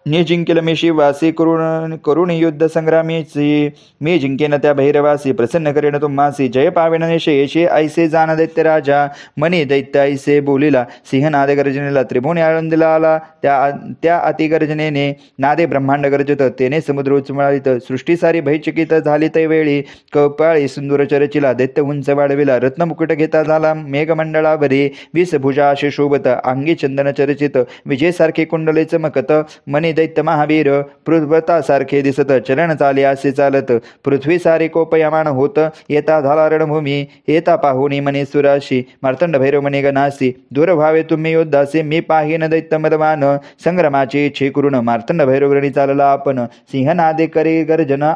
जिंकेल मी शिवासी करुण युद्ध संग्रामीची. मी जिंकेन त्या भैरवासी प्रसन्न करेन तुम्हासी. जय पावेन निशयेशी ऐसे जाण दैत्य राजा. मनी दैत्य ऐसे बोलिला सिंहनाद गर्जनेला. त्रिभुवने आळंदीला आला त्या अतिगर्जनेने. नादे ब्रह्मांड गर्जत तेने समुद्र उचमळालित. सृष्टी सारी भयचकित झाली तैवेळी. कपाळी सुंदर चरचिला दैत्य उंच वाढविला. रत्नमुकुट घेता झाला मेघमंडळावरी. 20 भुजा असे शोभत अंगी चंदन चरचित. विजेसारखे कुंडले चमकत. मनी दैत्य महावीर पृथ्वतासारखे दिसत. चलन चाले असे चालत. पृथ्वी सारे कोपयमान होत. येता झाला रणभूमी. येता पाहुनी मनी सुराशी. मार्तंड भैरव मनी गणासी. दूर व्हावे तुम्ही योद्धासे. मी पाहीन दैत्य मदवान. संग्रामाचे इच्छे करून मार्तंड भैरव रणी चालला आपण. सिंहनादे करे गर्जन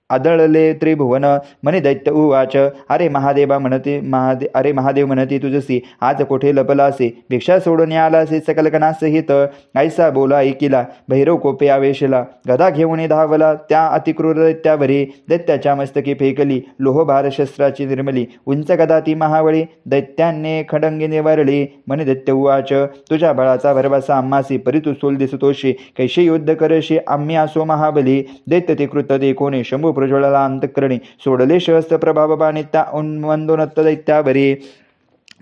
आदळले त्रिभुवन. मनी दैत्य उवाच, अरे महादेव म्हणती तुझसी. आज कोठे लपलासे. भिक्षा सोडून आलासे सकल गणासहित. ऐसा बोला ऐकिला भैरव कोपे आवेशला. गदा घेऊन धावला त्या अतिक्रूर दैत्यावरी. दैत्याच्या मस्तकी फेकली लोहभार शस्त्राची निर्मली. उंच गदा ती महावळी. दैत्याने खडंगी निवारली. मनी दैत्य उवाच, तुझ्या बळाचा भरवसा आम्हासी. परी तू सोल दिसतोशी. कैशी युद्ध करशी आम्ही असो महाबली. दैत्य ते कृत ते कोणी. शंभू प्रज्वळला अंतःकरणी. सोडले शस्त्र प्रभाव बाणी त्या उन्मंदोन्नत दैत्यावरी.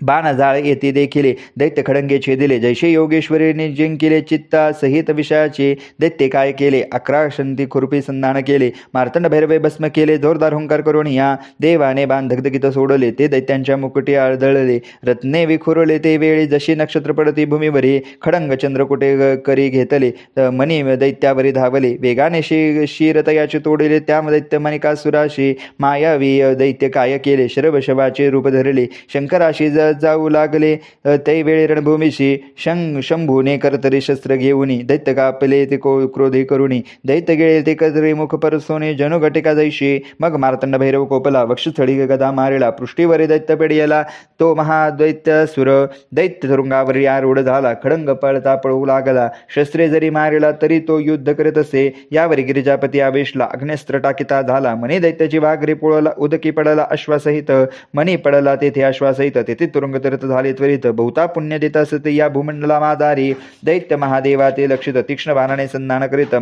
बाणजाळ येथे देखिले दैत्य खडंगे छेदिले. जैसे योगेश्वरीने जिंकिले चित्ता सहित विषयाचे. दैत्य काय केले 11 शंती खुरपी संधान केले. मार्तंड भैरवे भस्म केले जोरदार हुंकार करून या. देवाने बाण धगधगित सोडले. ते दैत्यांच्या मुकुटी आदळले. रत्ने विखुरले ते वेळी. जशी नक्षत्र पडती भूमीवरी. खडंग चंद्रकुटे करी घेतले. मनी दैत्यावरी धावले. वेगाने शिरतयाचे तोडले. त्या दैत्य मणिकासुराशी. मायावी दैत्य काय केले. शरभशवाचे रूप धरले. शंकराशी जाऊ लागले. तैवेळी रणभूमीशी. शंभूने करतरी शस्त्र घेऊनी. दैत्य कापले ते क्रोधी करुणी. दैत्य गेळे ते कजरे मुख परसोने. जणू घटिका जैशी. मग मार्तंड भैरव कोपला. वक्षस्थळी गदा मारिला. पृष्ठीवरी दैत्य पेडियला. तो महादैत्य सुर. दैत्य तुरुंगावरी आरूढ झाला. खडंग पळता पळू लागला. शस्त्रे जरी मारिला तरी तो युद्ध करीत असे. यावरी गिरिजापती आवेशला. अग्नेस्त्र टाकिता झाला. मनी दैत्याची वाघरी पोळला. उदकी पडला अश्वासहित. मनी पडला तेथे अश्वासहित. तेथे तुरुंग तरत झाले त्वरित. बहुता पुण्य देत असत या भूमंडला मादारी. दैत्य महादेवा ते लक्षित. तीक्ष्ण बाणाने संधान करीत.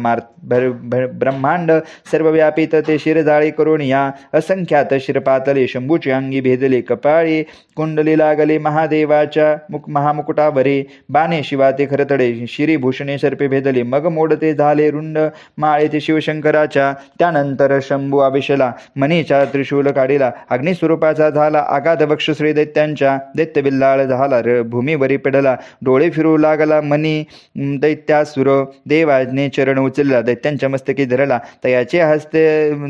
ब्रह्मांड सर्वव्यापित ते शिरजाळी करून या. असंख्यात शिरपातले. शंभूची अंगी भेदले. कपाळी कुंडली लागले महादेवाच्या महामुकुटावरी. बाणे शिवा ते खरतडे. शिरीभूषणे सर्पे भेदले. मग मोडते झाले रुंड माळे ते शिवशंकराच्या. त्यानंतर शंभू आवेशला. मनीचा त्रिशूल काढिला. अग्निस्वरूपाचा झाला आगाध वक्षश्री दैत्यांच्या. दैत्य बिल्लाळ झाला. भूमीवरी पडला. डोळे फिरू लागला मनी दैत्यासुर. देवाने चरण उचलला. दैत्यांच्या मस्तकी धरला. तयाचे हस्ते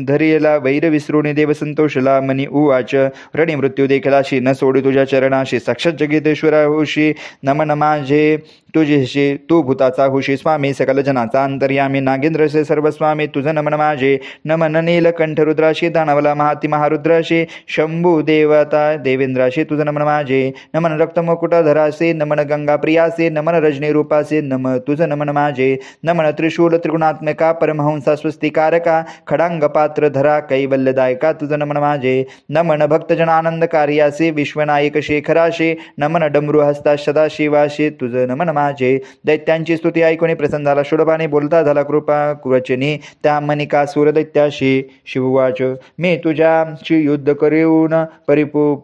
धरिला. वैर विसरून देव संतोषला. मनी उवाच, रणी मृत्यू देखलाशी. न सोडी तुझ्या चरणाशी. साक्षात जगदीश्वरा होशी. नमन माझे तुझेशी. तू भूताचा होशी स्वामी. सकल जनाचा अंतर्यामी. नागेंद्रसे सर्वस्वामी. तुझं नमन माझे. नमन नीलकंठ रुद्राशी. दानवला महाती महारुद्राशी. शंभू देवता देवेंद्राशी. तुझं नमन माझे. नमन रक्तमुकुटधरासे. नमन गंगा प्रियासे. नमन रजनी रूपासे. तुझं नमन माझे. नमन त्रिशूल त्रिगुणात्मका. परमहंसा स्वस्तिकारका. खडांग पात्र धरा कैवल्यदायका. तुझं नमन माझे. नमन भक्तजन आनंद कार्यासे. विश्वनायक शेखराशे. नमन डमरू हस्ता सदाशिवाशे. तुझं नमन माझे. दैत्यांची स्तुती ऐकून प्रसन्न झाला. शोडभाने बोलता झाला कृपा कुवचनी. त्या मणिकासुर दैत्याशी. शिववाच, मी तुझ्याशी युद्ध करून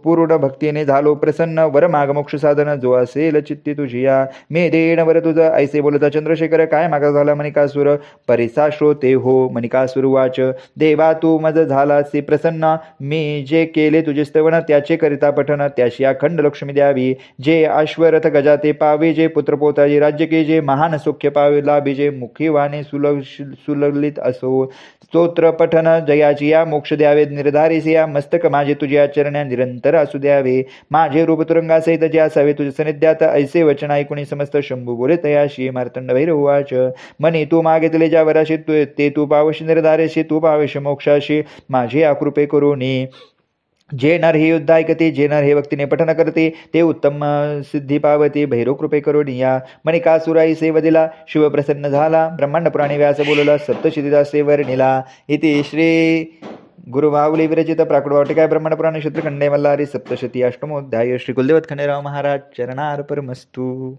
पूर्ण भक्तीने झालो प्रसन्न. वर माग मोक्ष साधन जो असेल चित्ती तुझी या. मी देण वर तुझं ऐसे बोलता चंद्रशेखर. काय मागा झाला मणिकासुर. परिसा श्रोते हो. मणिकासुर वाच, देवा तू मज झालासी प्रसन्न. मी जे केले तुझे स्तवन त्याचे करिता पठन. त्याशी अखंड लक्ष्मी द्यावी. जे अश्वरथ गजाते पावे. जे पुत्रपोताचे राज्य के. जे महान सुख्य पावे लाभी. जे मुखी वाणे सुललित असो. स्तोत्र पठन जयाची या. मोक्ष द्यावे निर्धारीसी या. मस्तक माझे तुझे आचरण्या निरंतर असू द्यावे. माझे रूप तुरंगासहित जे असावे तुझे सनिध्यात. ऐसे वचन ऐकून समस्त शंभू बोले तयाशी. मार्तंड भैरव उवाच, मनी तू मागितले ज्या वराशी ते तू पावशी निर्धारेशी. तू पावेश मोक्षाशी. माझे आकृपे करुणी. जे नर हे युद्ध ऐकते, जे नर हे भक्तीने पठन करते, ते उत्तम सिद्धी पावते. भैरव कृपे करून या मणिकासुराई सेवदिला, शिव प्रसन्न झाला. ब्रह्मांड पुराणे व्यास बोलला, सप्तशतीचा सेवर निला. इति श्री गुरुमाऊली विरचित प्राकृतवाटिका ब्रह्मांड पुराणे क्षेत्रखंडे मल्हारी सप्तशती अष्टमोध्याय. श्री कुलदेवत खंडेराव महाराज चरणार्पणमस्तु.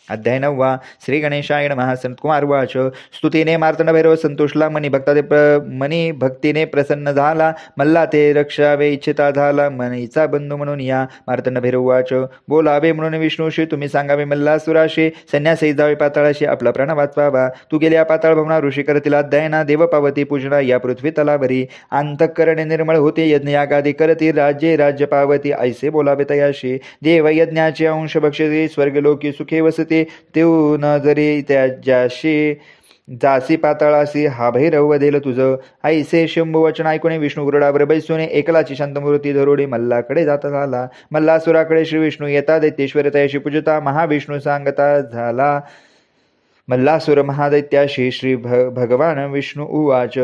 अध्याय 9. श्री गणेशाय नमः. संतकुमार उवाच. स्तुतीने मार्तंड भैरव संतोषला, मनी भक्तीने प्रसन्न झाला. मल्ला ते रक्षावे इच्छिता झाला, मनीचा बंधू म्हणून या. मार्तंड भैरव उवाच. बोलावे म्हणून विष्णूशी, तुम्ही सांगावे मल्लासुराशी. संन्यासी जावे पाताळाशी, आपला प्राण वाचवावा. तू गेल्या पाताळ भवना, ऋषी करतील अध्ययना. देव पावती पूजना, या पृथ्वी तलावरी. अंतःकरणे निर्मळ होते, यज्ञ यागादी करती. राज्य पावती, ऐसे बोलावे तयाशी. देव यज्ञाचे अंश बक्षते, स्वर्गलोकी सुखे वसते. तेऊ न जरी त्याच्याशी जासी पाताळासी, हा भैरव वधेल तुझं. ऐसे शंभू वचन ऐकून विष्णू गरुडावर बैसून एकलाची शांतमूर्ती धरोडी मल्लाकडे जाता झाला. मल्लासुराकडे श्री विष्णू येता, दैत्येश्वर तयाशी पूजता. महाविष्णू सांगता झाला मल्लासुर महादैत्याशी. श्री भगवान विष्णू उवाच.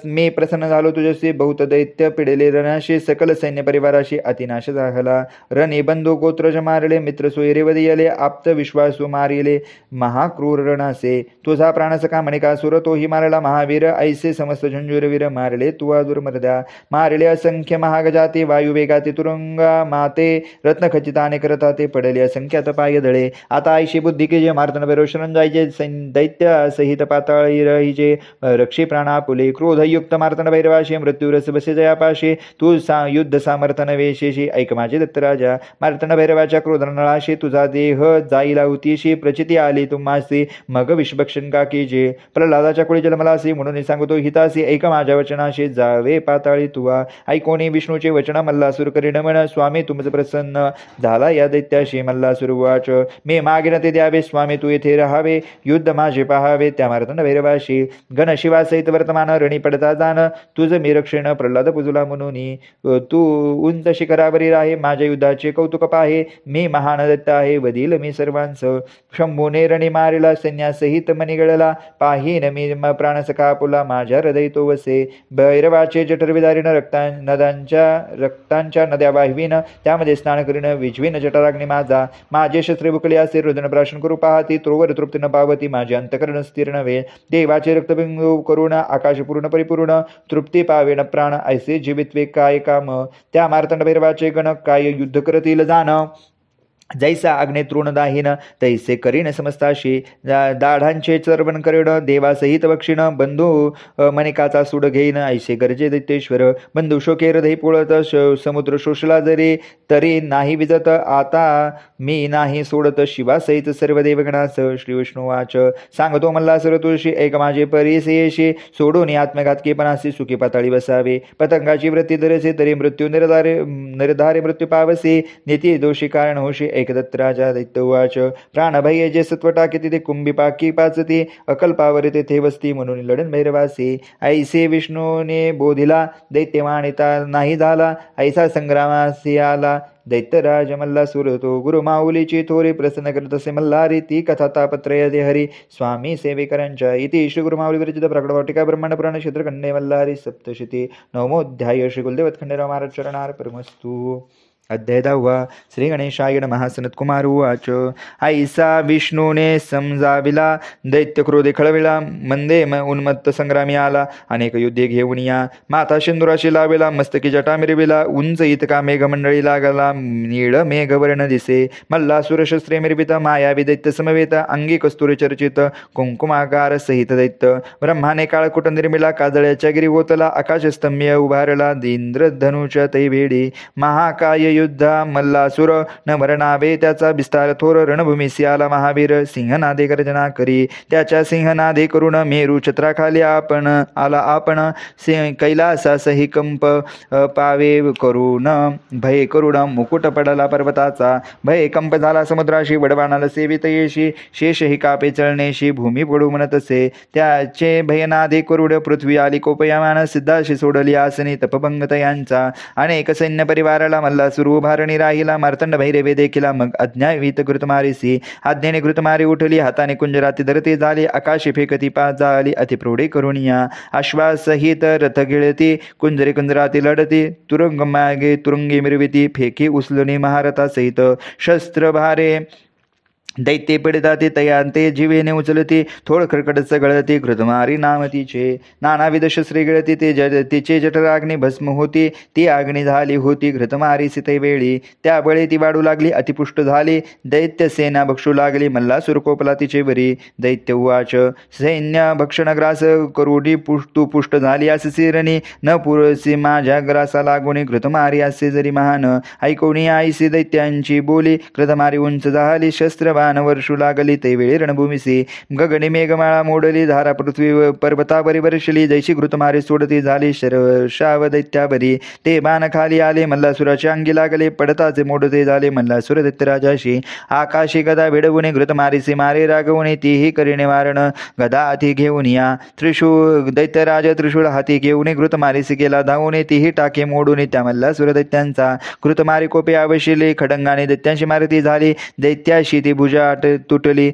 मी प्रसन्न झालो तुझ्याशी, बहुत दैत्य पिडले रणाशी. सकल सैन्य परिवाराशी अतिनाश झाला. रणी बंधू गोत्रज मारले, मित्र सोयरे वदियले. आप्त विश्वासू मारिले, महाक्रूर रणासे. तुझा प्राणसखा मणिकासुर, तोही मारला महावीर. ऐसे समस्त झुंजुरवीर मारले तू दुर्मर्द्या. मारले असंख्य महागजाती, वायुवेगाती तुरुंगा माते. रत्नखचिताने करता ते पडले असंख्यात पाय दळे. आता ऐशी बुद्धी की जे मार्तंड भैरव शरण जायचे, दैत्य सहित पाताळी रहिजे. रक्षी प्राणा पुले, क्रोधयुक्त मार्तंड भैरवाशी. मृत्यूरस बसे जयापाशी, तू युद्ध सामर्थन वेशेशी. ऐक माझे दत्तराजा, मार्तंड भैरवाच्या क्रोधनळाशी. तुझा देह जाईला होतीशी, प्रचिती आली तुम्हासी. मग विषभक्षण का कीजे. प्रल्हादाच्या कुळी जन्मलासी, म्हणून सांगतो हितासी. ऐक माझ्या वचनाशी, जावे पाताळी तुवा. ऐकोनी विष्णूचे वचन, मल्लासुर करी नमन. स्वामी तुमचं प्रसन्न झाला या दैत्याशी. मल्लासुर उवाच. मी मागेन ते द्यावे, स्वामी तू येथे राहावे. युद्ध माझे पहावे त्या मार्तंड भैरवाशी. गण शिवासहित वर्तमान रणी पडता जाण. तुझ मी रक्षण प्रल्हाद पुजला म्हणून. तू उंच शिखरावरील आहे, माझ्या युद्धाचे कौतुक पाहे. मी महान दत्त आहे, वदील मी सर्वांच. शंभूने रणी मारिला, सैन्यासहित मणिगळला. पाहीन मी प्राणसखा पुला, माझ्या हृदय तो वसे. भैरवाचे जठर विदारीन, रक्तांच्या नद्या वाहवीन. त्यामध्ये स्नान करीन, विझवीन जठराग्नी माझा. माझे शस्त्रे बुकले असे, रुदन प्राशन करू पाहती. त्रोवर तृप्ती न पावती, माझे अंतकरण स्थिर नव्हे. देवाचे रक्तबिंदू करून आकाश पूर्ण परिपूर्ण. तृप्ती पावेन प्राण, ऐसे जीवित्वे काय काम. त्या मार्तंड भैरवाचे गण काय युद्ध करतील जाण. जैसा अग्ने तृण दाहीन, तैसे करीन समस्ताशी. दाढांचे चर्वण करीण, देवासहित बक्षिण. बंधू मणिकाचा सूड घेईन, ऐसे गरजे दैत्येश्वर. बंधू शोके हृदय पोळत, समुद्र शोषला जरी. तरी नाही विजत, आता मी नाही सोडत. शिवासहित सर्व देवगणास. श्री विष्णुवाच. सांगतो मल्लासुर तुळशी, ऐक माझे परिसेशी. सोडून आत्मघातकीपणासी, सुखी पाताळी बसावे. पतंगाची वृत्ती धरसे, तरी मृत्यू निर्धारे मृत्यू पावसे. निती दोषी कारण होशी, एक दत्तराजा. दैत्य उवाच. प्राणभय जे सत्व टाके, तिथे कुंभी पाकी पाचती. अकल्पावर तेथे वस्ती, म्हणून लढन भैरवासी. ऐसे विष्णूने बोधिला, दैत्य मानिता नाही झाला. ऐसा संग्रामासी आला, दैत्यराज मल्लासुर तो. गुरु माऊलीची थोरी प्रसन्न करत असे मल्हारी. ती कथा तापत्रय दे हरी, स्वामी सेवेकरांच्या. इति श्री गुरु माऊली विरचित प्राकृतवाटिका ब्रह्मांड पुराण क्षेत्रखंडे मल्हारी सप्तशती नवमोध्याय. श्री कुलदेवत खंडेराव महाराज चरणार्पणमस्तु. अध्याय 10. श्री गणेशाय नमः. सनतकुमार उवाच. ऐसा विष्णूने समजाविला, दैत्य क्रोधे खळविला. मंदे उन्मत्त संग्रामी आला, अनेक युद्धे घेऊन या. माथा सिंदुराशी लाविला, मस्तकी जटा मिरविला. उंच इतका मेघमंडळी लागला, नीळ मेघवर्ण दिसे. मल्लासुर शस्त्रे मिरवित, मायावी दैत्य समवेत. अंगी कस्तुरी चर्चित, कुंकुमाकार सहित दैत्य. ब्रह्माने काळकुट निर्मिला, काजळ्याच्या गिरी ओतला. आकाशस्तंभ्य उभारला, इंद्रधनुच्या तै भेडी. महाकाय युद्धा मल्लासुर, न मरणावे त्याचा विस्तार थोर. रणभूमीसी आला महावीर, सिंहनादे गर्जना करी. त्याच्या सिंहनादे करून मेरू छत्राखाली आपण आला. आपण कैलासासही कंप पावे करून. भय करुण मुकुट पडला पर्वताचा. भय कंप झाला समुद्राशी, वडवाणाला सेवित येशी. शेषही कापे चळणेशी, भूमी पडू म्हणतसे. त्याचे भयनादे करुड, पृथ्वी आली कोपयामान. सिद्धाशी सोडली आसनी, तपभंग तयांचा. अनेक सैन्य परिवाराला मल्लासुर सुरू भारणी राहिला. मार्तंड भैरवे देखिला मग अज्ञावित घृतमारीसी. आज्ञेने घृतमारी उठली, हाताने कुंजराती धरती झाली. आकाशी फेकती पाच झाली, अतिप्रौढी करुणिया. अश्वासहित रथ गिळती, कुंजरी कुंजराती लढती. तुरुंग मागे तुरुंगी मिरविती, फेकी उचलणी महारथा सहित. शस्त्र भारे दैत्ये पडिताती, तयांते जीवेने उचलती. थोड खडखडच गळती, घृतमारी नाम तिचे. नानाविध शस्त्रे गिळती, तिचे जठराग्नी भस्म होती. ती आग्नी झाली होती घृतमारी सीते वेळी. त्या बळी ती वाढू लागली, अतिपुष्ट झाली. दैत्य सेना भक्षू लागली, मल्लासुर कोपला तिचे वरी. दैत्य उवाच, सैन्य भक्षणग्रास करुडी तू पुष्ट झाली असे सिरणी. न पुरसी माझ्या ग्रासा लागोनी, घृतमारी असे जरी महान. ऐकोनी आईसी दैत्यांची बोली, घृतमारी उंच झाली. शस्त्र वर्षू लागली, ते वेळी रणभूमीसी. गगनी मेघमाळा मोडली, धारा पृथ्वी पर्वतावरी वर्षली. जैशी घृतमारी सोडती झाली, शरशाव दैत्यावरी. ते बाण खाली आले, मल्लासुराच्या अंगी लागले. पडताचे मोडते झाले, मल्लासुर दैत्यराजाशी. आकाशी गदा भिडवून घृतमारीसी मारे रागवून. तीही करी निवारण, गदा हाती घेऊन या. दैत्यराज त्रिशूळ हाती घेऊन घृतमारीसी गेला धावून. तीही टाके मोडून त्या मल्लासुर दैत्यांचा. घृतमारी कोपे आवशिले, खडंगाने दैत्यांशी मारती झाली. दैत्याशी ती भुजा तुटली,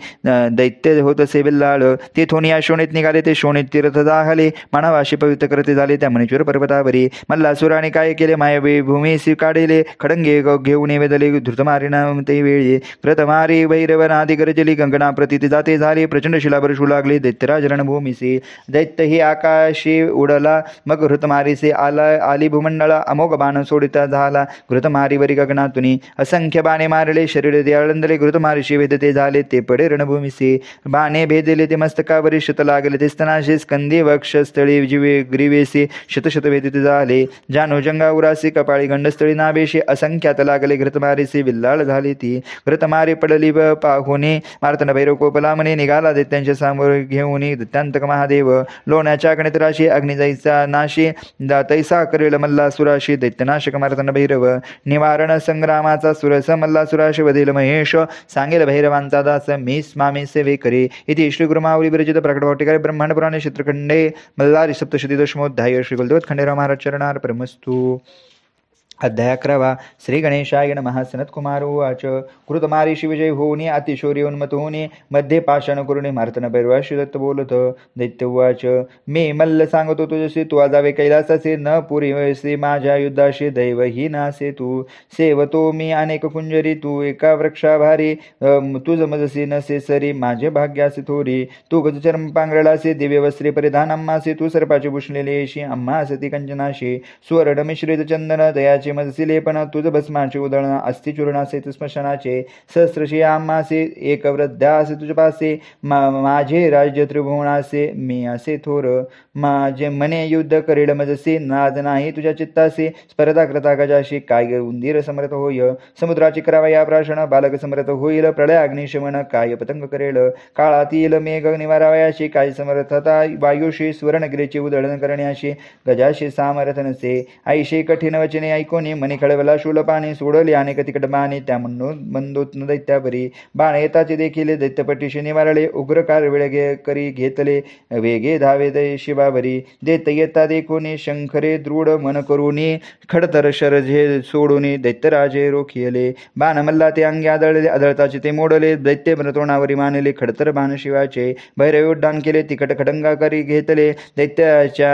दैत्य होत असे बिल्लाळ. तेथून या शोणीत निघाले, ते शोणीत तीर्थ जाहले. मानवाशी पवित्र करते झाले, त्या मणिचूर पर्वतावरी. मल्लासुराने काय केले, मायावी भूमीसी काढिले. खडंगे घेऊन वेदले, धृतमारीना ते वेळी. घृतमारी भैरवनादी गरजली, गंगना प्रतीती जाते झाली. प्रचंड शिला बरसू लागली, दैत्यराज रणभूमीसी. दैत्य ही आकाशी उडला, मग घृतमारीसी आली भूमंडळा. अमोघ बाण सोडिता झाला, घृतमारीवरी गगनातुनी. असंख्य बाणे मारले, शरीर द्याळंदले. घृतमारीशी वेदते झाले, ते पडे रणभूमीसी. बाणे भेदले, ते मस्तकावरी. शत लागले, ते स्तनाशी. स्कंदी वक्षस्थळी जिवे ग्रीवेसी. शतशत वेदिते झाले, जानोजंगा उरासी. कपाळी गंडस्थळी नाभेशी. असंख्यात लागले घृतमारीसी, विल्लाळ झाली ती. घृतमारी पडली पाहुणे, मार्तंड भैरव कोपला म्हणे. निघाला दैत्यांच्या समोर घेऊन दैत्यांतक महादेव. लोण्याच्या अग्नीत राशी, अग्नि जैसा नाशी. तैसा करेल मल्लासुराशी, दैत्यनाशक मार्तंड भैरव. निवारण संग्रामाचा सुरस, मल्लासुराशी वधील महेश. सांगेल भैरवांचा दास, मी स्वामी सेवे करे. इति श्री गुरुमावली विरचित प्रकटभावटिकारे ब्रह्मांड पुराणे चित्रखंडे मल्हारी सप्तशती दशमोध्याय. श्री कुलदेवत खंडेराव महाराज चरणार्पणमस्तु. अध्याय 11. श्री गणेशाय नमः. सनत्कुमार उवाच. कृतमारीशी विजय होऊनी, अतिशौर्य उन्मत होऊनी. मध्ये पाषाण करुणे, मार्तंड भैरवाशी दत्त बोलत. दैत्य उवाच, मी मल्ल सांगतो तुझशी. तू जावे कैलासासे, न पुरीसी माझ्या युद्धाशी. दैवहीन असे तू, सेवतो मी अनेक कुंजरी. तू एका वृक्षाभारी, तुझ मजसी नसे सरी. माझे भाग्य असे थोरी. तू गजचर्म पांघरलासे, दिव्य वस्त्रे परिधान अम्मासे. तू सर्पाचे भूषलेले येशी, अम्मा असती कंचनाशी. सुवर्ण मिश्रित चंदन, दयाचे मजसी लेपन. तुझ भस्माचे उदळण, अस्थि चूर्णासे स्मशानाचे. सहस्रशी आम्हासे, एक वृद्धा असे तुझ पासे. माझे राज्य त्रिभुवनासे, मी असे थोर. माझे मने युद्ध करेल मजसे, नाद नाही तुझ्या चित्तासे. स्पर्धा करता गजाशी, काय उंदीर समर्थ होय. समुद्राची करावा या प्राशन, बालक समर्थ होईल. प्रलय अग्निशमन, काय पतंग करेल. काळात येईल मेघ निवारावयाशी, काय समर्थता वायुशी. स्वर्णगिरीचे उधळण करण्याशी, गजाशी सामर्थ नसे. ऐशी कठीण वचने ऐकून मनी खळवला. शूलपाने सोडले अनेक तिकट बाणे, त्या मंदोत्न दैत्यावरी. बाण येताचे देखील दैत्यपटीशी निवारले. उग्र कारवेळ करी घेतले, वेगे धावे शिवावरी. देत येता देखोनी, शंखरे दृढ मन करूनी. खडतर शरझे सोडूनी, दैत्यराजे रोखिले. बाण मल्ला ते अंगी आदळले, आदळताचे ते मोडले. दैत्य तोंडावरी मानले, खडतर बाण शिवाचे. भैरव उड्डाण केले, तिकट खडंगा करी घेतले. दैत्याच्या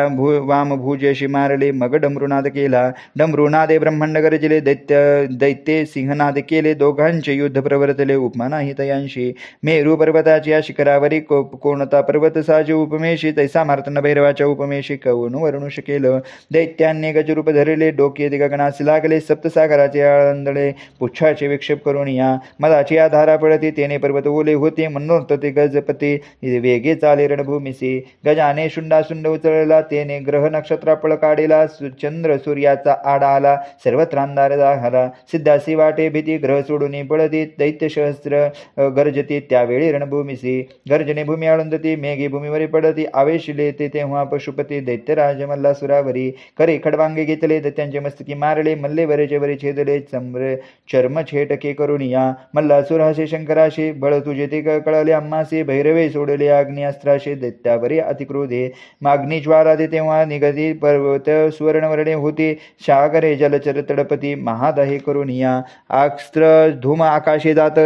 वाम भुजेशी मारले, मग डमरुनाद केला. डमरुनादे ब्रह्मांड गरजले. दैत्ये सिंहनाद केले, दोघांचे युद्ध प्रवर्तले. उपमा नाही तयांशी. मेरू पर्वताची या शिखरावरी, कोणता पर्वत साजे उपमेशी. तैसा मार्तंड भैरवाच्या उपमेशी, कवून वर्णू शकेल. दैत्यांनी गजरूप धरले, डोके गगनासी लागले. सप्तसागराचे आळंदळे, पुच्छाचे विक्षेप करून या. मदाची आधारा पडती, तेने पर्वत ओले होते. मनोरथ ते गजपती, वेगे चाले रणभूमीसी. गजाने शुंडासुंड उचलला, तेने ग्रह नक्षत्रा पळ काढिला. चंद्र सूर्याचा आडा आला, सर्वत्र अंधार झाला. सिद्धासी वाटे भीती, ग्रह सोडून पळती. दैत्य सहस्र गर्जती, त्यावेळी रणभूमीसी. गर्जने भूमी आळंदती, मेघे भूमीवरी पडती. आवेशिले ते तेव्हा पशुपती, दैत्यराज मल्लासुरावरी. करे खडवांगे घेतले, दैत्यांचे मस्तकी मारले. मल्ले वरेचे वरी छेदले, चर्म छेटके करून या. मल्लासुराशी शंकराशी, बळ तुझे ते कळले अम्मासी. भैरवे सोडले अग्नि अस्त्राशी, दैत्यावरी अतिक्रोधे. मागणी ज्वाला ते तेव्हा निगती, पर्वत सुवर्णवर्णे होती. सागरे जलचर तडपती महादहे करुनिया. अस्त्र धूम आकाशे जात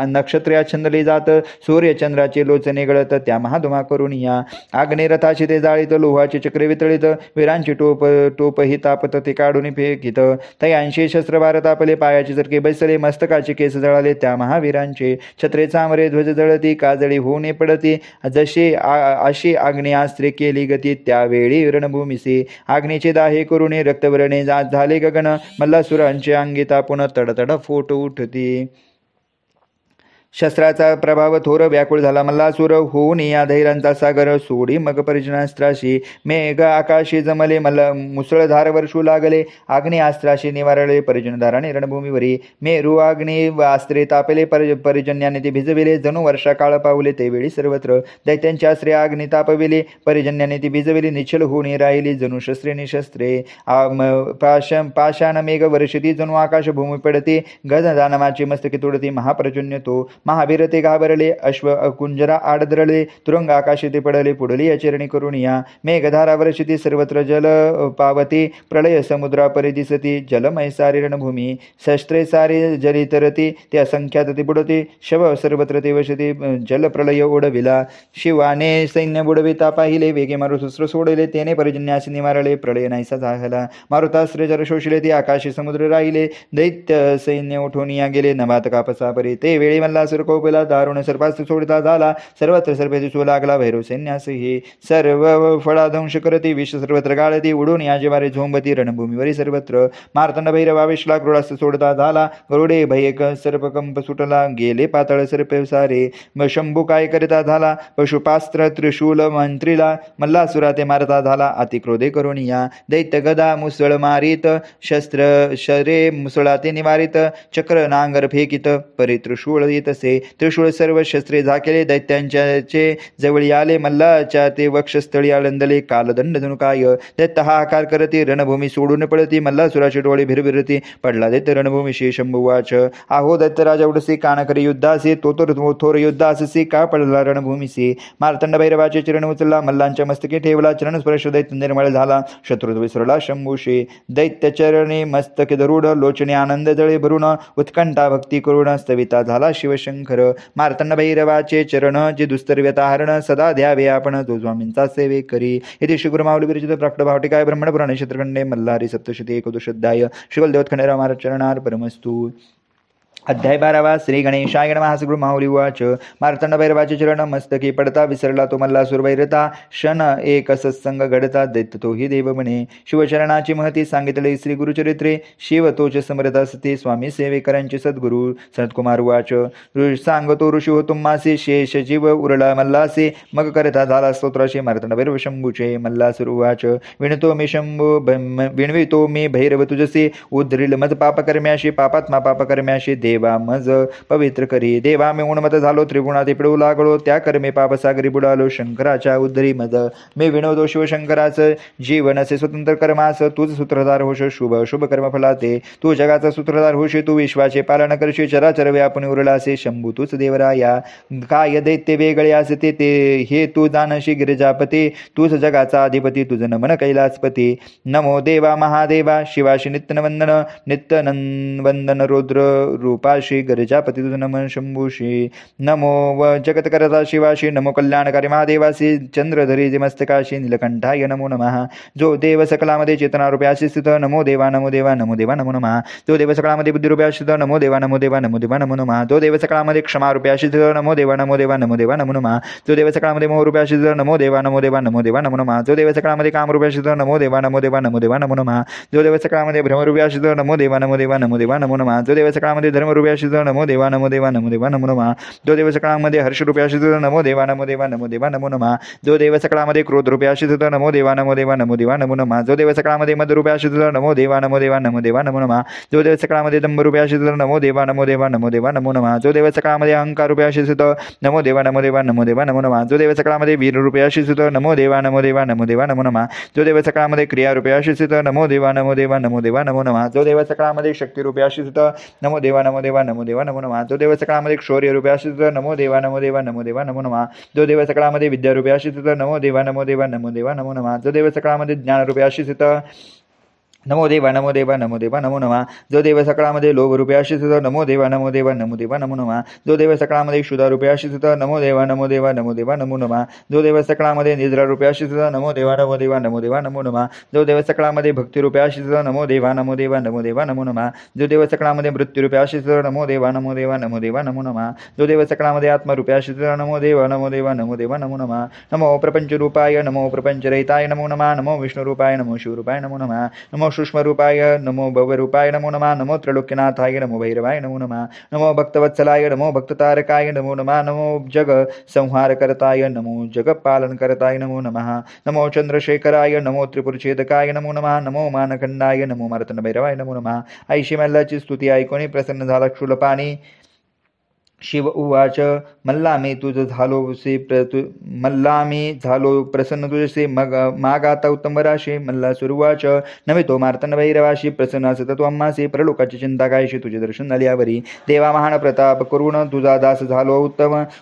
नक्षत्र्या छंदले जात सूर्य चंद्राचे लोचने गळत त्या महाधुमा करुनिया. आग्ने रथाशी ते जाळीत लोहाचे चक्रे वितळीत वीरांची टोप ही तापत ते काढून फेकित. तयांशी शस्त्रभार तापले पायाचे चरके बैसले मस्तकाचे केस जळाले त्या महावीरांचे. छत्रे चामरे ध्वज जळती काजळी होऊन पडती अशी आग्नेयास्त्रे केली गती त्यावेळी रणभूमीसे. आग्नेचे दाहे करुणे रक्तवर्णे झाले गगन मल्लासुरांचे अंगी तापून तडतड फोट उठती. शस्त्राचा प्रभाव थोर व्याकुळ झाला मल्लासुर होऊन या धैर्यांचा सागर सोडी मग परिजनास्त्राशी. मेघ आकाशी जमले मुसळधार वर्षू लागले आग्नेयास्त्राशी निवारले परिजनधाराने रणभूमीवरी. मेरू आग्ने अस्त्रे तापले परिजन्याने ते भिजविले जणू वर्षा काळ पावले ते वेळी सर्वत्र. दैत्यांच्या अस्त्रे आग्ने तापविले परिजन्याने ती भिजविली निश्चल होऊन राहिली जणू शस्त्रे निशस्त्रे. पाषाण मेघ वर्षती जणू आकाश भूमी पडते गजदानवाची मस्तके तोडती महाप्रचन्य तो. महावीर ते घाबरले अश्व कुंजरा आडदरले तुरंग आकाशी ते पडले पुढली या चरणी करुनिया. मेघधारा वर्षती सर्वत्र जल पावती प्रलय समुद्रा परी दिसती जलमय सारी रणभूमी. शस्त्रे सारी जली तरती ते असंख्यात ती बुडती शव सर्वत्र ते वशती जल प्रलय ओढविला. शिवाने सैन्य बुडविता पाहिले वेगे मारुतस्त्र सोडले तेने पर्जन्यासी निवारले प्रलय नाहीसा झाला. मारुतास्त्र जर शोषले ते आकाशी समुद्र राहिले दैत्य सैन्य उठून या गेले नभात कापसा परी. ते वेळी मल्लासुर कोपला दारुण सर्पास्त्र सोडता झाला सर्वत्र सर्पे दिसू लागला भैरव सैन्यासही. सर्व फळाध्वंस करती विष सर्वत्र गाळती उडून या जिवारे झोंबती रणभूमीवरी सर्वत्र. मार्तंड भैरव आवेशला क्रोडास्त्र सोडता झाला गरुडे भयक सर्पकंप सुटला गेले पातळ सर्पे सारे. शंभू काय करिता झाला पशुपास्त्र त्रिशूल मंत्रीला मल्लासुरा ते मारता झाला अतिक्रोधे करुनिया. दैत्य गदा मुसळ मारित शस्त्र शरे मुसळा ते निवारित चक्र नांगर फेकित परी त्रिशूळ येतसे. त्रिशूळ सर्व शस्त्रे झाकेले दैत्यांचे जवळी आले मल्लाच्या ते वक्षस्थळी आळंदले कालदंड जणू काय. दैत्य हाहाकार करती रणभूमी सोडून पडती मल्लासुराचे डोळे भिरभिरती पडला दैत्य रणभूमीशी. शंभुवाच आहो दैत्यराजा उडसी कानकरी युद्धासी तो तर थोर युद्धासी का पडला रणभूमीसी. मार्तंड भैरवाचे चरण उचलला मल्लांच्या मस्तकी ठेवला चरण स्पर्श दैत्य निर्मळ झाला शत्रू विसरला शंभूशी. दैत्य चरणी मस्तके धरुण लोचने आनंद जळे भरून उत्कंठा भक्ती करून स्तविता झाला शिवशंकर. मार्तंड भैरवाचे चरण जे दुस्तर व्यथा हरण सदा द्यावे आपण जो स्वामींचा सेवे करी. इथे श्री गुरुमाऊली विरचित प्राक्त भावटिकाय ब्रह्मणपुराणे क्षेत्रखंडे मल्हारी सप्तशती 11 अध्याय. श्रीबलदेवत खंडेराव महाराज चरणार परमस्तु. अध्याय 12 श्री गणेशाय नमः. गुरु माऊली उवाच मार्तंड भैरवाचे चरण मस्तकी पडता विसरला तो मल्लासुर वैरता क्षण एक सत्संग घडता दैत्य तोही देव म्हणे. शिवचरणाची महती सांगितले श्री गुरुचरित्रे. शिव तोच समर्थ असते स्वामी सेवेकरांचे सद्गुरु. सनतकुमार उवाच सांगतो ऋषी हो तुम्हासे शेष जीव उरला मल्लासे मग करता झाला स्तोत्राशी मार्तंड भैरव शंभूचे. मल्लासुर उवाच विणवितो मी भैरव तुझसे उद्धरील मज पापकर्म्याशी पापात्मा पापकर्म्याशी देवा मज पवित्र करी. देवा मी उन्मत झालो त्रिगुणात पिळू लागलो त्या कर्मे पापसागरी बुडालो शंकराच्या उद्धरी मज. मी विनोदो शिवशंकराचं जीवन असे स्वतंत्र कर्मास तूच सूत्रधार होश शुभ शुभ कर्मफलाते. तू जगाचा सूत्रधार होशी तू विश्वाचे पालन करशी चराचर व्यापून उरलासे शंभू तूच देवराया. काय दैत्य वेगळे असते ते हे तू जानशी गिरिजापती तूच जगाचा अधिपती तुझ नमन कैलासपती. नमो देवा महादेवा शिवाशी नित्यनवंदन नित्य वंदन रुद्र रूपाशी गरजापती तुझ नमन शंभूशी. नमो व जगत करता शिवाशी नमो कल्याणकारी महादेवासी चंद्रधरी जे मस्तकाशी नीलकंठाय नमो नमः. जो देव सकलामध्ये चेतनारूपे आशिस्थित नमो देवा नमो देवा नमो देवा नमो नमः. जो देव सकलामध्ये बुद्धिरूपे आशिस्थित नमो देवा नमो देवा नमो देवा नमो नमः. जो देव सकलामध्ये क्षमारूपे आशिस्थित नमो देवा नमो देवा नमो देवा नमो नमः. जो देव सकलामध्ये मोहरूपे आशिस्थित नमो देवा नमो देवा नमो देवा नमो नमः. जो देव सकलामध्ये कामरूपे आशिस्थित नमो देवा नमो देवा नमो देवा नमो नमः. जो देव सकलामध्ये भ्रमरूपे आशिस्थित नमो देवा नमो देवा नमो देवा नमो नमः. जो देव सकलामध्ये धर्मरूपे आशिस्थित नमो देवा नमो देवा नमो देवा नमो नमः. जो देव सकलामध्ये हर्षरूपे आशिस्थित नमो देवा नमो देवा नमो देवा नमो नमः. जो देव सकलामध्ये क्रोधरूपे आशिस्थित नमो देवा नमो देवा नमो देवा नमो नमः. जो देव सकलामध्ये मदरूपे आशिस्थित नमो देवा नमो देवा नमो देवा नमो नमः. जो देव सकलामध्ये दंभरूपे आशिस्थित नमो देवा नमो देवा नमो देवा नमो नमः. जो देव सकलामध्ये अहंकाररूपे आशिस्थित नमो देवा नमो देवा नमो देवा नमो नमः. जो देव सकलामध्ये वीररूपे आशिस्थित नमो देवा नमो देवा नमो देवा नमो नमः. जो देव सकलामध्ये क्रियारूपे आशिस्थित नमो देवा नमो देवा नमो देवा नमो नमः. जो देव सकलामध्ये शक्तिरूपे आशिस्थित नमो देवा नमो देवा नमो देवा नमो नमः. जो देव सकलामध्ये शौर्यरूपे आशिस्थित नमो देवा नमो देवा नमो देवा नमो नमः. जो देव सकलामध्ये विद्यारूपे आशिस्थित नमो देवा नमो देवा नमो देवा नमो नमः. जो देव सकलामध्ये ज्ञानरूपे आशिस्थित नमो देवा नमो देवा नमो देवा नमो नमः. जो देव सकाळामध्ये लोभ रूपे आश्रित होता, नमो देवा नमो देवा नमो देवा नमो नमः. जो देव सकाळामध्ये क्षुधा रूपे आश्रित होता, नमो देवा नमो देवा नमो देवा नमो नमः. जो देव सकाळामध्ये निद्रा रूपे आश्रित होता, नमो देवा नमो देवा नमो देवा नमो नमः. जो देव सकाळामध्ये भक्ती रूपे आश्रित होता, नमो देवा नमो देवा नमो देवा नमो नमः. जो देव सकाळामध्ये मृत्यू रूपे आश्रित होता, नमो देवा नमो देवा नमो देवा नमो नमः. जो देव सकाळामध्ये आत्मा रूपे आश्रित होता, नमो देवा नमो देवा नमो देवा नमो नमः. नमो प्रपंच रूपाय नमो प्रपंचरहिताय नमो नमः. नमो विष्णु रूपाय नमो शिवरूपाय नमो नमः. नमो सूक्ष्म रूपाय नमो भवरूपाय नमो नमः. नमो त्रैलोक्यनाथाय नमो भैरवाय नमो नमः. नमो भक्तवत्सलाय नमो भक्ततारकाय नमो नमः. नमो जग संहारकर्ताय नमो जगपालनकर्ताय नमो नमः. नमो चंद्रशेखराय नमो त्रिपुरछेदकाय नमो नमः. नमो मानखंडाय नमो मार्तंडभैरवाय नमो नमः. ऐशी मल्लाची स्तुती ऐकून प्रसन्न झाला क्षुलपाणी. शिव उवाच मल्ला मी तुझ झालो प्रसन्न तुझसे माग आता उत्तम वराशी. मल्ला सुरुवाच नव्हे तो मार्तंड भैरवाशी प्रसन्न असत तो अम्मासी. परलोकाची चिंता कायशी तुझे दर्शन झाले यावरी. देवा महान प्रताप करून तुझा दास झालो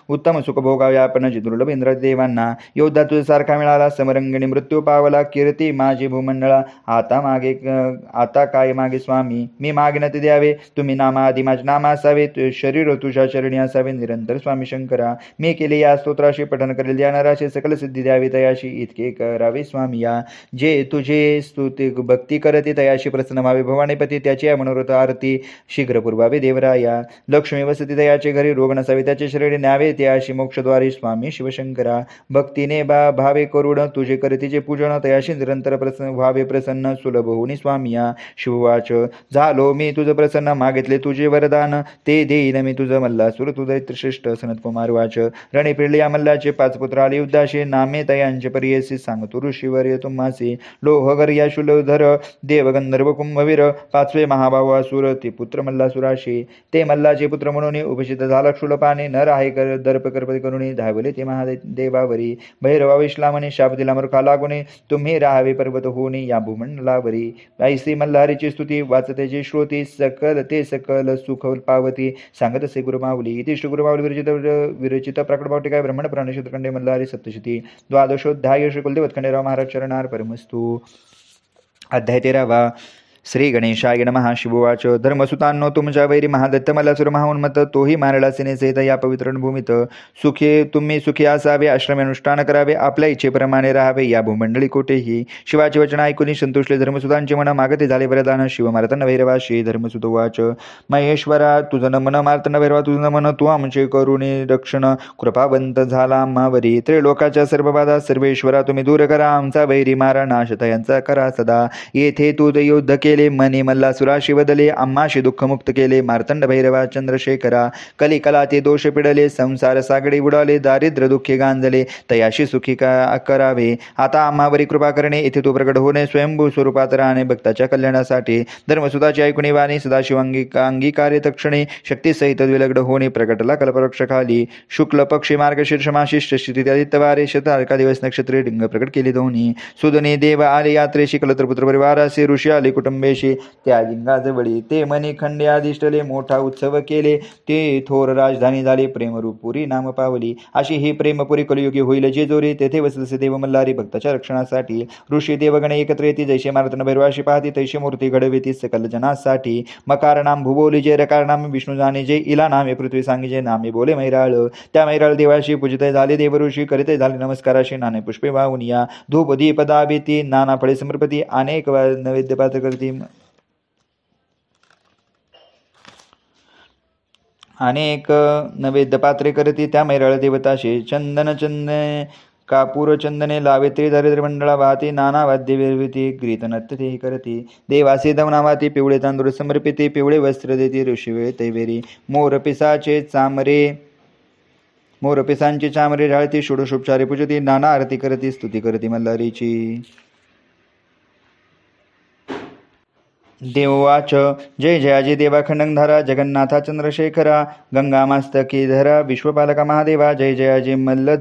उत्तम सुख भोगावे आपण दुर्लभ इंद्र देवांना. योद्धा तुझ्यासारखा मिळाला समरंगणी मृत्यू पावला. कीर्ती माझी भूमंडळा आता काय मागे स्वामी. मी मागण्यात द्यावे तुम्ही नामा आधी माझे नाम असावे. शरीर तुझ्या चरणी असावे निरंतर स्वामी शंकरा. मी केले या स्तोत्राशी पठन करेल या नराशी सकल सिद्धी द्यावी तयाशी. इतके करावे स्वामी या जे तुझे स्तुती भक्ती करते तयाशी प्रसन्न व्हावे भवानीपती. त्याची मनोरथ आरती शीघ्र पूर्वावे देवराया. लक्ष्मी वसती तयाचे घरी रोग नसावे त्याचे शरीर न्यावे त्याशी मोक्षद्वारी स्वामी शिवशंकरा. भक्तीने भावे करुण तुझे करतीचे पूजन तयाशी निरंतर व्हावे प्रसन्न सुलभ होनी स्वामी या. शिववाच झालो मी तुझ प्रसन्न मागितले तुझे वरदान ते देईन मी तुझ मल्लासुर तुझे श्रेष्ठ. सनत कुमार वाच रणे फिरले या मल्लाचे 5 पुत्र आले युद्धाशी. नामे तयांचे परियसी सांगतो ऋषीवर्य तुम्हासी. लोहगर या शूलधर देव गंधर्व कुंभवीर 5वे महाभाव असुर ते पुत्र मल्लासुराशी. ते मल्लाचे पुत्र म्हणून उपस्थित झाला क्षुलपाने. नर आहे दर्प करपती करुणी धावले ते महादेवावरी. भैरवा विश्लामने शाप दिला मूर्खा लागुने. तुम्ही राहावे पर्वत होऊनी या भूमंडलावरी. ऐसी मल्हारीची स्तुती वाचतेची श्रोती सकल सुख पावती सांगत असे गुरुमाऊली. इति श्री गुरुमाऊली विरचित प्रकटभावटिका ब्रह्मण पुराण क्षेत्रखंडे मल्हारी सप्तशती द्वादशोध्याय श्री कुलदेवतखंडेराव महाराज चरणार परमस्तु. अध्याय 13. श्री गणेशाय नमः. शिववाच धर्मसुतांनो तुमच्या वैरी महादत्त मल्लासुर महाउन्मत्त तोही मारला सेनेसहित या पवित्र भूमीत. तुम्ही सुखी असावे आश्रम अनुष्ठान करावे आपल्या इच्छेप्रमाणे राहावे या भूमंडळी कोठेही. शिवाचे वचन ऐकून संतुष्टले धर्मसुतांचे मन मागते झाले वरदान. शिव मार्तंड भैरवाशी. धर्मसुत वाच महेश्वरा तुझं नमन मार्तंड भैरवा तुझं नमन. तू आमचे करुणे रक्षण कृपावंत झाला आम्हावरी. त्रिलोकाच्या सर्व बाधा सर्वेश्वरा तुम्ही दूर करा. आमचा वैरी मारा नाश यांचा करा सदा. येथे तू युद्ध केले मनी मल्लासुराशी बदले. आम्हाशी दुःखमुक्त केले मार्तंड भैरवा चंद्रशेखरा. कलिकला ते दोष पिडले संसार सागडी उडाले. दारिद्र्य दुःखे गांजले तयाशी सुखी करावे. आता आम्हावरी कृपा करणे येथे तू प्रकट होणे स्वयंभू स्वरूपात राहणे भक्ताच्या कल्याणासाठी. धर्मसुताची ऐकुणी वाणी सदाशिव अंगीकारे तक्षणे. शक्तीसहित विलग्न होणे प्रकटला कल्पवृक्ष खाली. शुक्ल पक्षी मार्गशीर्ष माशिष्ट शिथित्यादित्यवारे शतार्का दिवस नक्षत्रे लिंग प्रकट केले दोन्ही. सुदने देव आले यात्रेशी कलत्रपुत्र परिवारासे. ऋषी आले कुटुंबेशी त्या लिंगाजवळी. ते मनी खंडे आदिष्टले मोठा उत्सव केले. ते थोर राजधानी झाली प्रेमरूपुरी नाम पावली. अशी ही प्रेमपुरी कलियुगी होईल जे जोरी. तेथे वसतसे देव मल्हारी भक्ताच्या रक्षणासाठी. ऋषी देवगणे एकत्र येती जैसे मार्तंड भैरवाशी पाहती तैशी मूर्ती घडविती सकल जनासाठी. मकार नाम भूबोली जे रकार नाम विष्णू जाणे जे. इला नामे पृथ्वी सांगी जे नामे बोले मैराळ. त्या मैराळ देवाशी पूजित झाले देवऋषी करीत झाले नमस्काराशी. नाने पुष्पे वाहून या धूप दीप दाबिती नाना फळे समर्पती. अनेक नैवेद्य पात्र करती अनेक नैवेद्य पात्रे करती त्या मैराळ देवताशी. चंदन कापूर चंदने लावे ते दारिद्र्य मंडळा वाहती. नाना वाद्य विरविती गीत नृत्य करती. देवासी दवना वाहती पिवळे तांदूळ समर्पिती. पिवळे वस्त्र देती ऋषी वेळ तैवेरी. मोरपिसांची चामरे ढाळती. षोडशोपचारे पूजती नाना आरती करती स्तुती करती मल्हारीची. देववाच जय जयाजी देवा खंडंधारा जगन्नाथा चंद्रशेखरा गंगामास्तकीधरा विश्वपालका महादेवा जय जयाजी मल्ल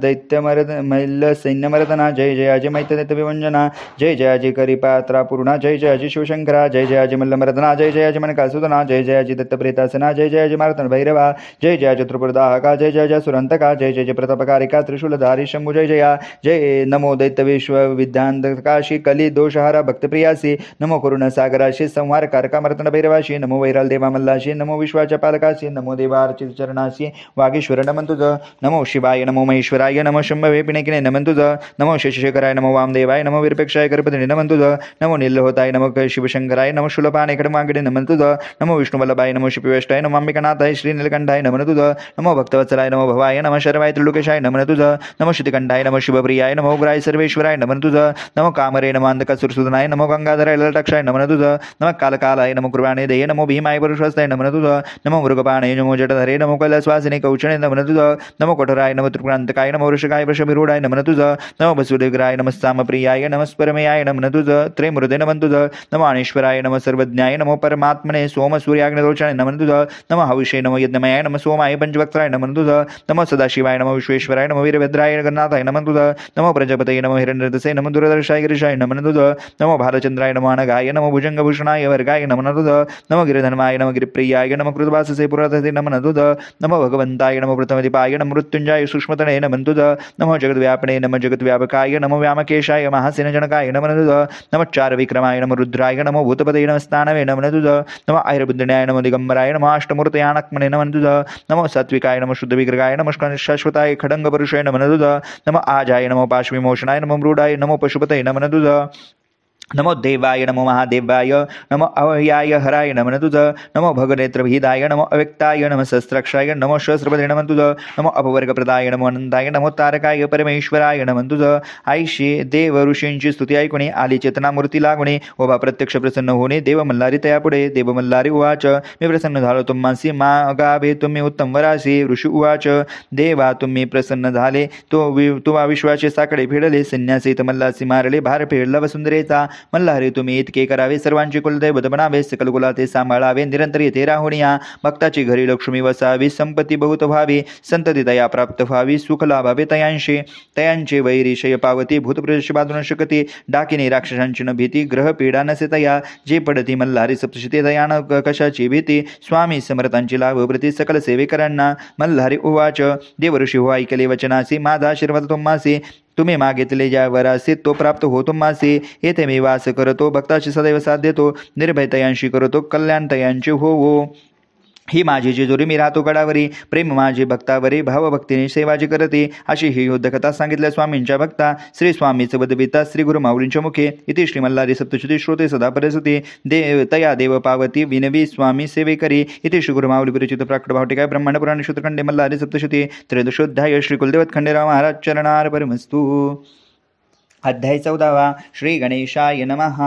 मल्ल सैन्यमर्दना जय जयाजी मैत्रविवंजना जय जयाजी करिपात्रा पूर्णा जय जयाजी शिवशंकरा जय जयाजी मल्लमर्दना जय जयाजी मनकासुदना जय जयाजी दत्तप्रेतासना जय जयाजी मार्तन भैरवा जय जयाजी त्रिपुरदाहका जय जय सुरंतका जय जय प्रतापकारिका त्रिशूलधारी शंभु जय जया जय नमो दैत्य विश्व विद्यान्तकाशी कली दोषहारा भक्तप्रियासी नमो करुणसागराशी संहार कारका मर्तन भैरवाशी नमो वैराल देवा मल्लाशी नमो विश्वाच्या पालकाशी नमो देवार्चित चरणाशी वागीश्वर नमन तुझ नमो शिवाय नमो महेश्वराय नमो शंभवे पिणकिने नमन तुझ नमो शशिशेखराय नमो वामदेवाय नमो विरपेक्षाय करपतिने नमन तुझ नमो नीलहोताय नमो शिवशंकराय नमो शूलपाने कडमागडे नमन तुझ नमो विष्णुवल्लभाय नमो शिपिवेष्टाय नमो अंबिकानाथाय श्री नीलकंठाय नमन तुझ नमो भक्तवत्सलाय नमो भवाय नमो शर्वाय त्रिलोकेशाय नमन तुझ नमो श्रुतिकंठाय नमो शिवप्रियाय नमो उग्राय सर्वेश्वराय नमन तुझ नमो कामरे नमो अंधकासुरसूदनाय नमो गंगाधराय ललटाक्षाय नमन तुझ नमो कालकालाय नमो कृपाणे देय नमो भीमाय पुरुषस्ताय नमन तुझ नमो मृगपाणे नमो जटधरे नमो कैलासवासिने कौचणे नमन तुझ नमो कठोराय नमो त्रिपुरांतकाय नमो वृषकाय वृषभिरूढाय नमन तुझ नमो वसुदेवराय नमो सामप्रियाय नमो परमेयाय नमन तुझ त्रिमूर्ते नमन तुझ नमो अनेश्वराय नमो सर्वज्ञाय नमो परमात्मने सोम सूर्याग्निरोचने नमन तुझ नमो हविषे नमो यज्ञमयाय नमो सोमाय पंचवक्त्राय नमन तुझ नमो सदाशिवाय नमो विश्वेश्वराय नमो वीरभद्राय गणनाथाय नमन तुझ नमो प्रजापतये नमो हिरण्यरतसे नमो दुरदर्शाय गिरीशाय नमन तुझ नमो भालचंद्राय नमो अनघाय नमो भुजंगभूषणाय वर्गाय नमन तुझ नमो गिरिधर्माय नमो गिरिप्रियाय नमो कृतवाससे पुरातसे नमन तुझ नमो भगवंताय नमो प्रथमदीपाय नमो मृत्युंजय सूक्ष्मतने नमन तुझ नमो जगद्व्यापणे नमो जगद्व्यापकाय नमो व्यामकेशाय महासेनजनकाय नमन तुझ नमो चार विक्रमाय नमो रुद्राय नमो भूतपदये नमो स्थानवे नमन तुझ नमो ऐरबुद्धिण्याय नमो दिगंबराय नमो अष्टमूर्तयानक्मने नमन तुझ नमो सात्विकाय नमो शुद्ध विग्रहाय नमो शाश्वताय खडंग पुरुषाय नमन तुझ नमो आजाय नमो पाशविमोषणाय नमो मृडाय नमो पशुपतये नमन तुझ नमो देवाय नमो महादेवाय नमो अवह्याय हराय नमन तुझ नमो भगनेत्रभिदाय नमो अव्यक्ताय नमो सहस्राक्षाय नमो सहस्रपदे नमन तुझ नमो अपवर्गप्रदाय नमो अनंताय नमो तारकाय परमेश्वराय नमन तुझ आईशी देव ऋषींची स्तुती ऐकुणे आली चेतनामूर्ती लागुणे ओबा प्रत्यक्ष प्रसन्न होणे देव मल्हारी तयापुढे देव मल्हारी उवाच मी प्रसन्न झालो तुम्हासी मा गाभे तुम्ही उत्तम वरासी ऋषी उवाच देवा तुम्ही प्रसन्न झाले तुवा विश्वाचे साकडे फेडले संन्यासीत मल्लासी मारले भार फेडला वसुंधरेचा मल्हारी तुम्ही इतके करावे सर्वांचे कुलदैवत बनावे सकल कुलाते सांभाळावे निरंतर येथे राहुनिया भक्ताची घरी लक्ष्मी वसावी संपत्ती बहुत व्हावी संतती दया प्राप्त व्हावी सुख लाभावे तयांचे वैरिशय पावती भूतप्रदेश बांधून शकती डाकिनी राक्षसांची न भीती ग्रह पीडा नसे तया जे पडती मल्हारी सप्तशती दयान कशाची भीती स्वामी समर्थांची लाभ प्रति सकल सेवेकरांना मल्हारी उवाच देवऋषी हो ऐकले वचनासी माझा आशीर्वाद तुम्हासी तुम्ही मागितले ज्या वरासी तो प्राप्त हो तुम्हासी येथे मी वास करतो भक्ताची सदैव साथ देतो निर्भय तयांशी करतो कल्याण तयांची हो ही माझी जेजुरी मी राहतो गडावरी प्रेम माझी भक्तावरी भावभक्तीने सेवाजी करते अशी ही युद्धकथा सांगितल्या स्वामींच्या भक्ता श्री स्वामीच वदविता श्री गुरु माऊलींच्या मुखे इथे श्री मल्हारी सप्तशती श्रोते सदा परिस्थिती तया देव पावती विनवी स्वामी सेवे करी इथे श्री गुरु माऊली विरचित प्राकट भावटिका ब्रह्मांड पुराण सूत्रखंडे मल्हारी सप्तशती त्रयोदशोध्याय श्री कुलदेवत खंडेराव महाराज चरणार परमस्तु अध्याय 14 श्री गणेशाय नमः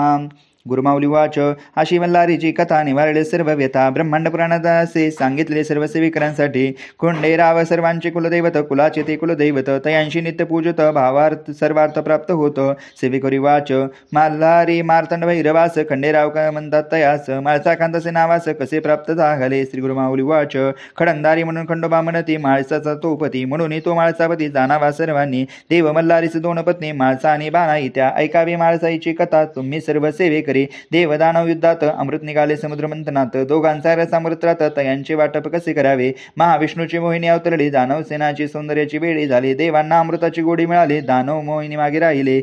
गुरुमाऊली वाच अशी मल्हारीची कथा निवारले सर्व व्यथा ब्रह्मांड पुराणात असे सांगितले सर्व सेविकांसाठी कोंडेराव सर्वांचे कुलदैवत कुलाचे ते कुलदैवत तयांशी नित्य पूजत भावार्थ सर्वार्थ प्राप्त होत सेविकरी वाच मल्हारी मार्तंड भैरवास खंडेराव म्हणतात तयास माळसा कांतसे नावास कसे प्राप्त झाले श्री गुरुमाऊली वाच खडंदारी म्हणून खंडोबा म्हणती माळसाचा तो पती म्हणून तो माळसापती जाणावा सर्वांनी देव मल्हारीचे 2 पत्नी माळसा आणि बाणाई त्या ऐकावी माळसाईची कथा तुम्ही सर्व सेवेकरी देवदानव युद्धात अमृत निघाले समुद्र मंथनात दोघांचा रसामृत्रात तयांचे वाटप कसे करावे महाविष्णूची मोहिनी अवतरली दानव सेनाची सौंदर्याची वेळी झाली देवांना अमृताची गोडी मिळाली दानव मोहिनी मागे राहिले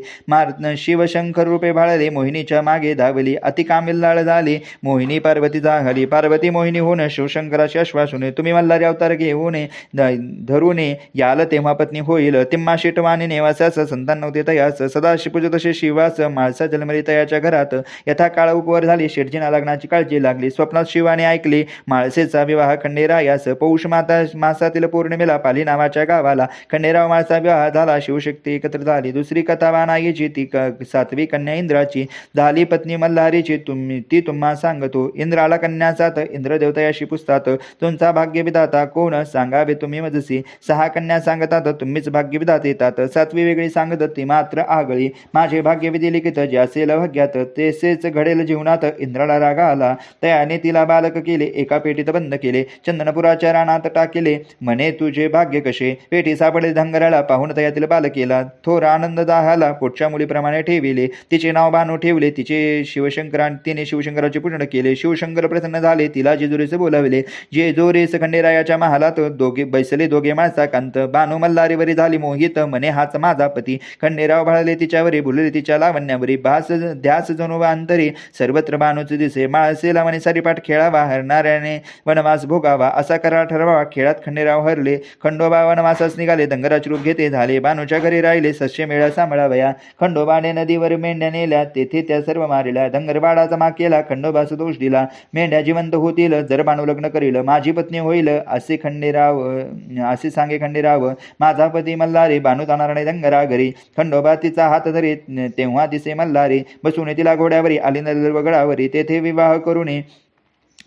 शिवशंकर रूपे भाळले मोहिनीच्या मागे धावली अति कामिल्लाळ झाली मोहिनी पार्वती जाहली पार्वती मोहिनी होऊन शिवशंकराशी आश्वासून तुम्ही मल्हारी अवतार घेऊन धरूने याल तेव्हा पत्नी होईल तिम्मा शेटवाणी नेवासास संतान नव्हते तयास सदाशिव पूजत तसे शिवास माळसा जन्मली तयाच्या घरात यथा काळ उपवर झाली शेटजीना लग्नाची काळजी लागली स्वप्नात शिवाने ऐकली माळसेचा विवाह खंडेरायास पौष मासातील पौर्णिमेला पाली नावाच्या गावाला खंडेराव माळसा विवाह झाला शिवशक्ती एकत्र झाली दुसरी कथा वानाईची ती 7वी कन्या इंद्राची झाली पत्नी मल्हारीची ती तुम्हा सांगतो इंद्राला कन्या 7 इंद्रदेवतयाशी पुसतात तुमचा भाग्य विधाता कोण सांगावे तुम्ही मजसी 6 कन्या सांगतात तुम्हीच भाग्य विधाते येतात 7वी वेगळी सांगत ती मात्र आगळी माझे भाग्य विधी लिखित ज्यासे भाग्यात ते तैसेच घडेल जीवनात. इंद्राला राग आला, तयाने तिला बालक केले, एका पेटीत बंद केले, चंदनपुराच्या रानात टाकेले. म्हणे तुझे भाग्य कसे, पेटी सापडले धंगराला, पाहून तया तिला बालक केला. थोर आनंद दाहाला, पोटच्या मुलीप्रमाणे ठेविले. तिचे नाव बानू ठेवले, तिने शिवशंकराचे पूजन केले. शिवशंकर प्रसन्न झाले, तिला जेजुरीस बोलाविले. जेजुरीस खंडेरायाच्या महालात बैसले दोघे माणसा कांत. बानू मल्हारीवरी झाली मोहित, म्हणे हाच माझा पती. खंडेराव भाळले तिच्यावरी, बोलले तिच्या लावण्यावरी. ध्यास जणू अंतरी, सर्वत्र बानूच दिसे. माळसेला म्हणे सारीपाठ खेळावा, हरणाऱ्याने वनवास भोगावा, असा करार ठरवावा. खेळात खंडेराव हरले, खंडोबा वनवासास निघाले. धनगराचे रूप घेते झाले, बानूच्या घरी राहिले. सस्य मेळा सांभाळावया. खंडोबाने नदीवर मेंढ्या नेल्या, तेथे त्या सर्व मारिल्या. धनगरवाडाचा माग केला, खंडोबास दोष दिला. मेंढ्या जिवंत होतील, जर बानू लग्न करील, माझी पत्नी होईल, असे सांगे खंडेराव. माझा पती मल्हारी, बानू जाणार नाही धनगरा घरी. खंडोबा तिचा हात धरी, तेव्हा दिसे मल्हारी. बसून तिला घोड्यावरी, आली नदीवगडावरी. तेथे विवाह करून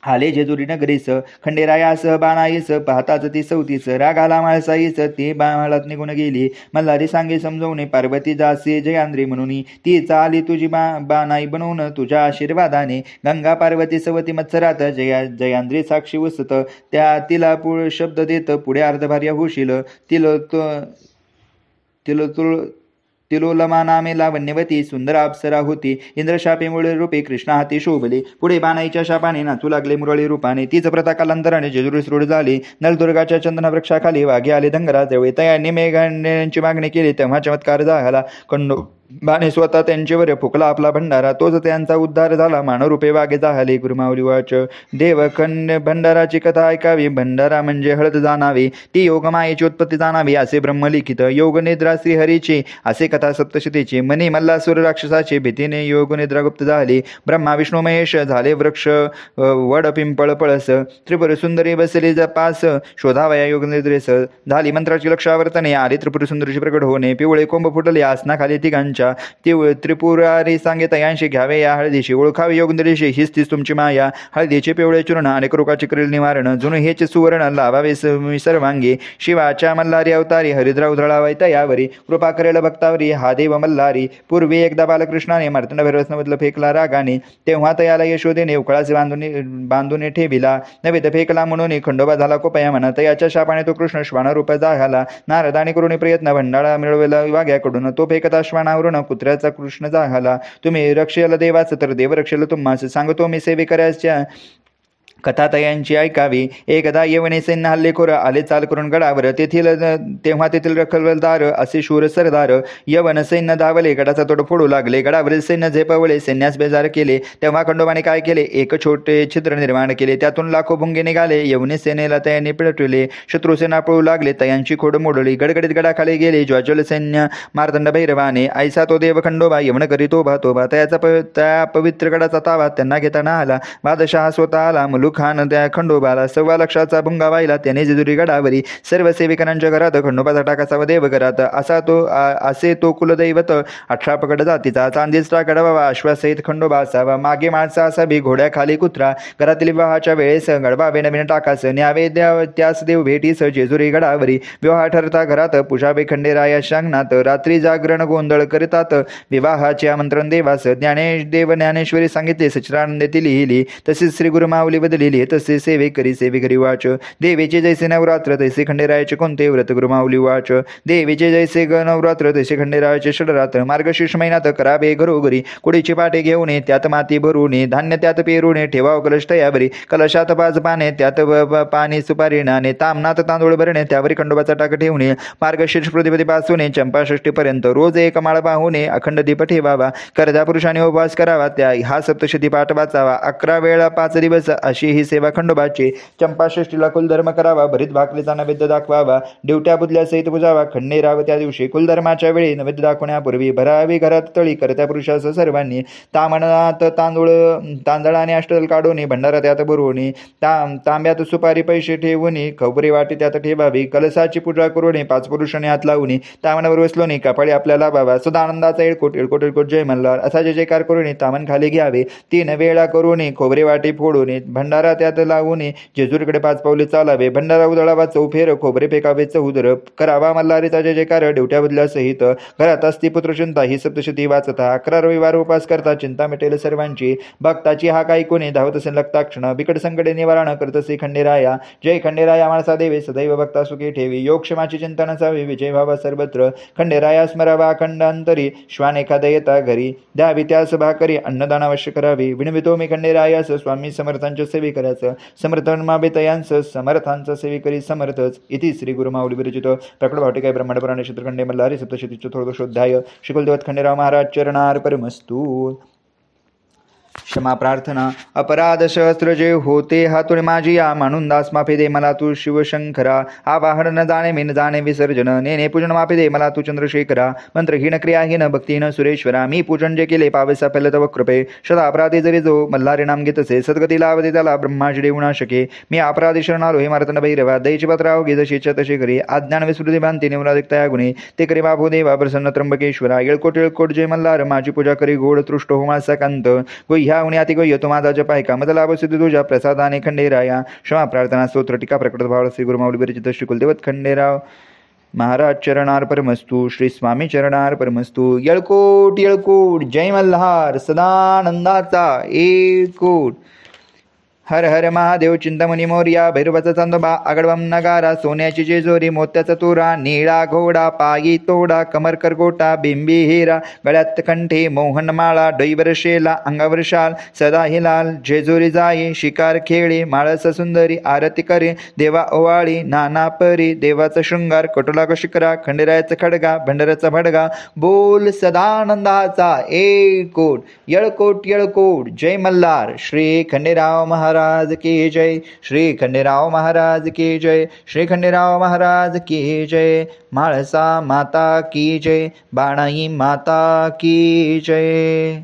आले जेजुरी नगरीस. खंडेरायास बाणाईस, पाहताच ती सवतीस. रागाला माळसाईस, ती बाळात निघून गेली. मल्हारी सांगे समजवणे, पार्वती जासे जयांद्री म्हणून. ती चाली तुझी बाणाई बनवून, तुझ्या आशीर्वादाने. गंगा पार्वती सवती मत्सरात, जयांद्री साक्षी उसत. तिला शब्द देत, पुढे अर्धभार्या होशील. तिलोलमा नामे लावण्यवती, सुंदर अप्सरा होती. इंद्रशापेमुळे रूपे कृष्णा हाती शोभले. पुढे बाणाईच्या शापाने नाचू लागले मुरळी रूपाने. तीच प्रथा कालांतराने जेजुरी रूढ झाली. नलदुर्गाच्या चंदन वृक्षाखाली वाघे आले धनगराजवळ. तयांनी मेघांची मागणी केली, तेव्हा चमत्कार झाला. बाने स्वतः त्यांच्यावर फुकला आपला भंडारा, तोच त्यांचा उद्धार झाला. मानवरूपे वाघे जाहले. गुरुमाऊली वाच. देवखंड भंडाराची कथा ऐकावी, भंडारा म्हणजे हळद जाणावी, ती योगमायेची उत्पत्ती जाणावी, असे ब्रह्मलिखित. योगनिद्रा श्रीहरीची, असे कथा सप्तशतीची. मनी मल्लासुर राक्षसाची, भीतीने योगनिद्रा गुप्त झाली. ब्रह्मा विष्णू महेश झाले वृक्ष, वड पिंपळ पळस. त्रिपुर सुंदरी बसली जपास, शोधावया योगनिद्रेस. झाली मंत्राची लक्षावर्तने, आली त्रिपुर सुंदरीची प्रकट होणे. पिवळे कोंब फुटले आसनाखाली तिघांच्या. त्रिपुरारी सांगे तयांशी, घ्यावे या हळदीशी, ओळखावे योगनिद्रेशी, हीच तीच तुमची माया. हळदीचे पिवळे चूर्ण, अनेक रोगाचे करेल निवारण. जुन हेच सुवर्ण, लावावे सर्वांगी. शिवाच्या मल्हारी अवतारी, हरिद्रा उधळावाय तयावरी. कृपा करेल भक्तावरी, हा देव मल्हारी. पूर्वी एकदा बालकृष्णाने मार्तंड भैरवस्नवदला फेकला रागाने, तेव्हा तयाला यशोदेने उकळाचे बांधून ठेविला. नवे फेकला म्हणून खंडोबा झाला कोपया म्हणा. तयाच्या शापाने तो कृष्ण श्वानरूप झाला. नारदाने करून प्रयत्न भंडाळा मिळवला वाघ्याकडून, तो फेकता श्वानावरून कुत्र्याचा कृष्ण झाला. तुम्ही रक्षेल देवाच, तर देव रक्षेल तुम्हास. सांगतो मी सेवेकऱ्याच्या कथा तयांची ऐकावी. एकदा यवने सैन्य हल्लेखोर आले चाल करून गडावर. तेव्हा तेथील रखलदार असे शूर सरदार. यवन सैन्य धावले, गडाचा तोड फोडू लागले. गडावरील सैन्य झेपवले, सैन्यास बेजार केले. तेव्हा खंडोबाने काय केले, एक छोटे छिद्र निर्माण केले, त्यातून लाखो भुंगे निघाले. यवने सेनेला तयांनी पिळटले, शत्रुसेना पळू लागले. तयांची खोड मोडली, गडगडीत गडाखाली गेले. ज्वाज्वल सैन्य मार्तंड भैरवाने. ऐसा तो देव खंडोबा, यवन करी तोबा. त्या पवित्र गडाचा ताबा त्यांना घेताना आला. बादशहा स्वतः आला. खान त्या खंडोबाला 1,00,000 भुंगा वाहिला. त्याने जेजुरी गडावरी सर्व सेविकांच्या घरात खंडोबाचा टाकाचा देव घरात. असे तो कुलदैवत 18 पगड जातीचा. चांदीचा गडवा अश्वासहित खंडोबा असावा. मागे माणसा असावी, घोड्याखाली कुत्रा. घरातील विवाहाच्या वेळेस गडवावे नवीन टाकास. न्यावे त्यास देव भेटीस जेजुरी गडावरी. विवाह ठरता घरात, पूजावे खंडेराया शांगणात. रात्री जागरण गोंधळ करतात, विवाहाचे आमंत्रण देवास. ज्ञानेश्वरी सांगितले, सच्चिदानंदेती लिहिली. तसेच श्री गुरुमाऊली बदली तसे सेवेकरी वाच. देवीचे जैसे नवरात्र, तैसे खंडेरायाचे कोणते व्रत. गुरुमाऊली वाच. देवीचे जैसे नवरात्र, तैसे खंडेरायाचे षडरात्र. मार्गशीर्ष महिन्यात करावे घरोघरी. कुडीची पाटे घेऊन त्यात माती भरून, धान्य त्यात पेरून ठेवाव कलश तयावरी. कलशात 5 पाने, त्यात पाणी सुपारी नाणे. तामनात तांदूळ भरणे, त्यावरी खंडोबाचा टाक ठेवणे. मार्गशीर्ष प्रतिपदीपासून चंपाषष्टीपर्यंत रोज एक माळ बाहूने अखंड दीप ठेवावा. कर्जा पुरुषाने उपवास करावा, त्या हा सप्तशती पाठ वाचावा. 11 वेळा 5 दिवस अशी ही सेवा खंडोबाची. चंपाषष्टीला कुलधर्म करावा, भरीत भाकरीचा नैवेद्य दाखवावा. डिवट्या बुधल्या सहित पूजावा. खंडेराव त्या दिवशी कुलधर्माच्या वेळी नैवेद्य दाखवण्यापूर्वी भरावी घरात तळी करत्या पुरुषास सर्वांनी. तामणात तांदळाने अष्टदल काढून भंडारा त्यात भरवून, तांब्यात सुपारी पैसे ठेवून खबरी वाटी त्यात ठेवावी. कलसाची पूजा करून 5 पुरुषांनी हात लावून तामणावर बसलोनी कपाळी आपल्याला बाबा. सदानंदाचा येळकोट जय मल्हार असा जय जयकार करून तामण खाली घ्यावे. 3 वेळा करून खोबरे वाटी फोडून भंडारा त्यात लावून जेजुरीकडे 5 पावले चालावे. भंडारा उधळावा चौफेर, खोबरे फेकावे चौदर, करावा मल्हारीचा जय जयकार ढेवट्या बदल्या सहित. घरात असती पुत्रचिंता ही सप्तशती वाचता. 11 रविवार उपास करता चिंता मिटेल सर्वांची. भक्ताची हा काही कोणी धावत असेल लक्ताक्षण. बिकट संकटे निवारण करत असे खंडेराया. जय खंडेराया माणसा देवे सदैव भक्ता सुखी ठेवी. योगक्षमाची चिंता नसावी विजय व्हावा सर्वत्र. खंडेराया स्मरावा अखंडांतरी. श्वान एखादा येता घरी. द्यावी त्यास भाकरी अन्नदान अवश्य करावी. विणवितो मी खंडेरायास स्वामी समर्थांच्या सेवी करायचं. समर्थन माभितयांस समर्थांचा सेवी करी समर्थच. इति श्री गुरुमाऊली विरचित प्रकट भावटिकाय ब्रह्मांड पुराणे चित्रखंडे मल्हारी सप्तशती चतुर्दशोध्याय. श्री कुलदेवत खंडेराव महाराज चरणार परमस्तु. क्षमा प्रार्थना. अपराध सहस्त्र जे होते हातून माझी या. म्हणून दास माफी दे मला तू शिवशंकरा. आवाहन न जाणे मी न जाणे विसर्जन. नेने पूजन माफी दे मला तू चंद्रशेखरा. मंत्रहीन क्रियाहीन भक्तीहीन सुरेश्वरा. मी पूजन जे केले पावेसा फल तव कृपे. सदा अपराधी जरी जो मल्हारी नाम घेत असे. सद्गती लावते त्याला ब्रह्माजी देऊ ना शके. मी अपराधी शरण आलो हे मार्तंड भैरवा. दयेची पत्राव घे जशी इच्छा तशी करी. अज्ञान विस्मृती भांती निवराधिकता या गुणे. ते करी बाबू देवा प्रसन्न त्र्यंबकेश्वरा. येळकोट जय मल्हार माझी पूजा करी गोड तृष्ट हो माझा कांत. ह्या उणी अति गोय तो माझा जप ऐका. मत लाभ सिद्ध तुझ्या प्रसादाने खंडेराया. क्षमा प्रार्थना स्तोत्र टीका प्रकट भाव श्री गुरुमाऊली विरचित श्री कुलदेवत खंडेराव महाराज चरणार परमस्तु. श्री स्वामी चरणार परमस्तु. येळकोट येळकोट जय मल्हार सदानंदाचा एकूट. हर हर महादेव चिंतामणी मोर्या. भैरवाचा चांदोबा आगडवम नगारा. सोन्याची जेजोरी मोत्याचा तुरा. निळा घोडा पायी तोडा. कमर करगोटा बिंबी हिरा. गळ्यात कंठे मोहनमाळा. डोईवर शेला अंगावर शाल. सदा हिलाल जेजोरी जाई. शिकार खेळी माळस सुंदरी. आरती करे देवा ओवाळी. नाना परी देवाचा शृंगार. कटोला शिकरा. खंडेरायाचा खडगा भंडाऱ्याचा भडगा. बोल सदानंदाचा एकूट. येळकोट येळकोट जय मल्हार. श्री खंडेराव महाराज की जय. श्री खंडेराव महाराज की जय. श्री खंडेराव महाराज की जय. म्हाळसा माता की जय. बाणाई माता की जय.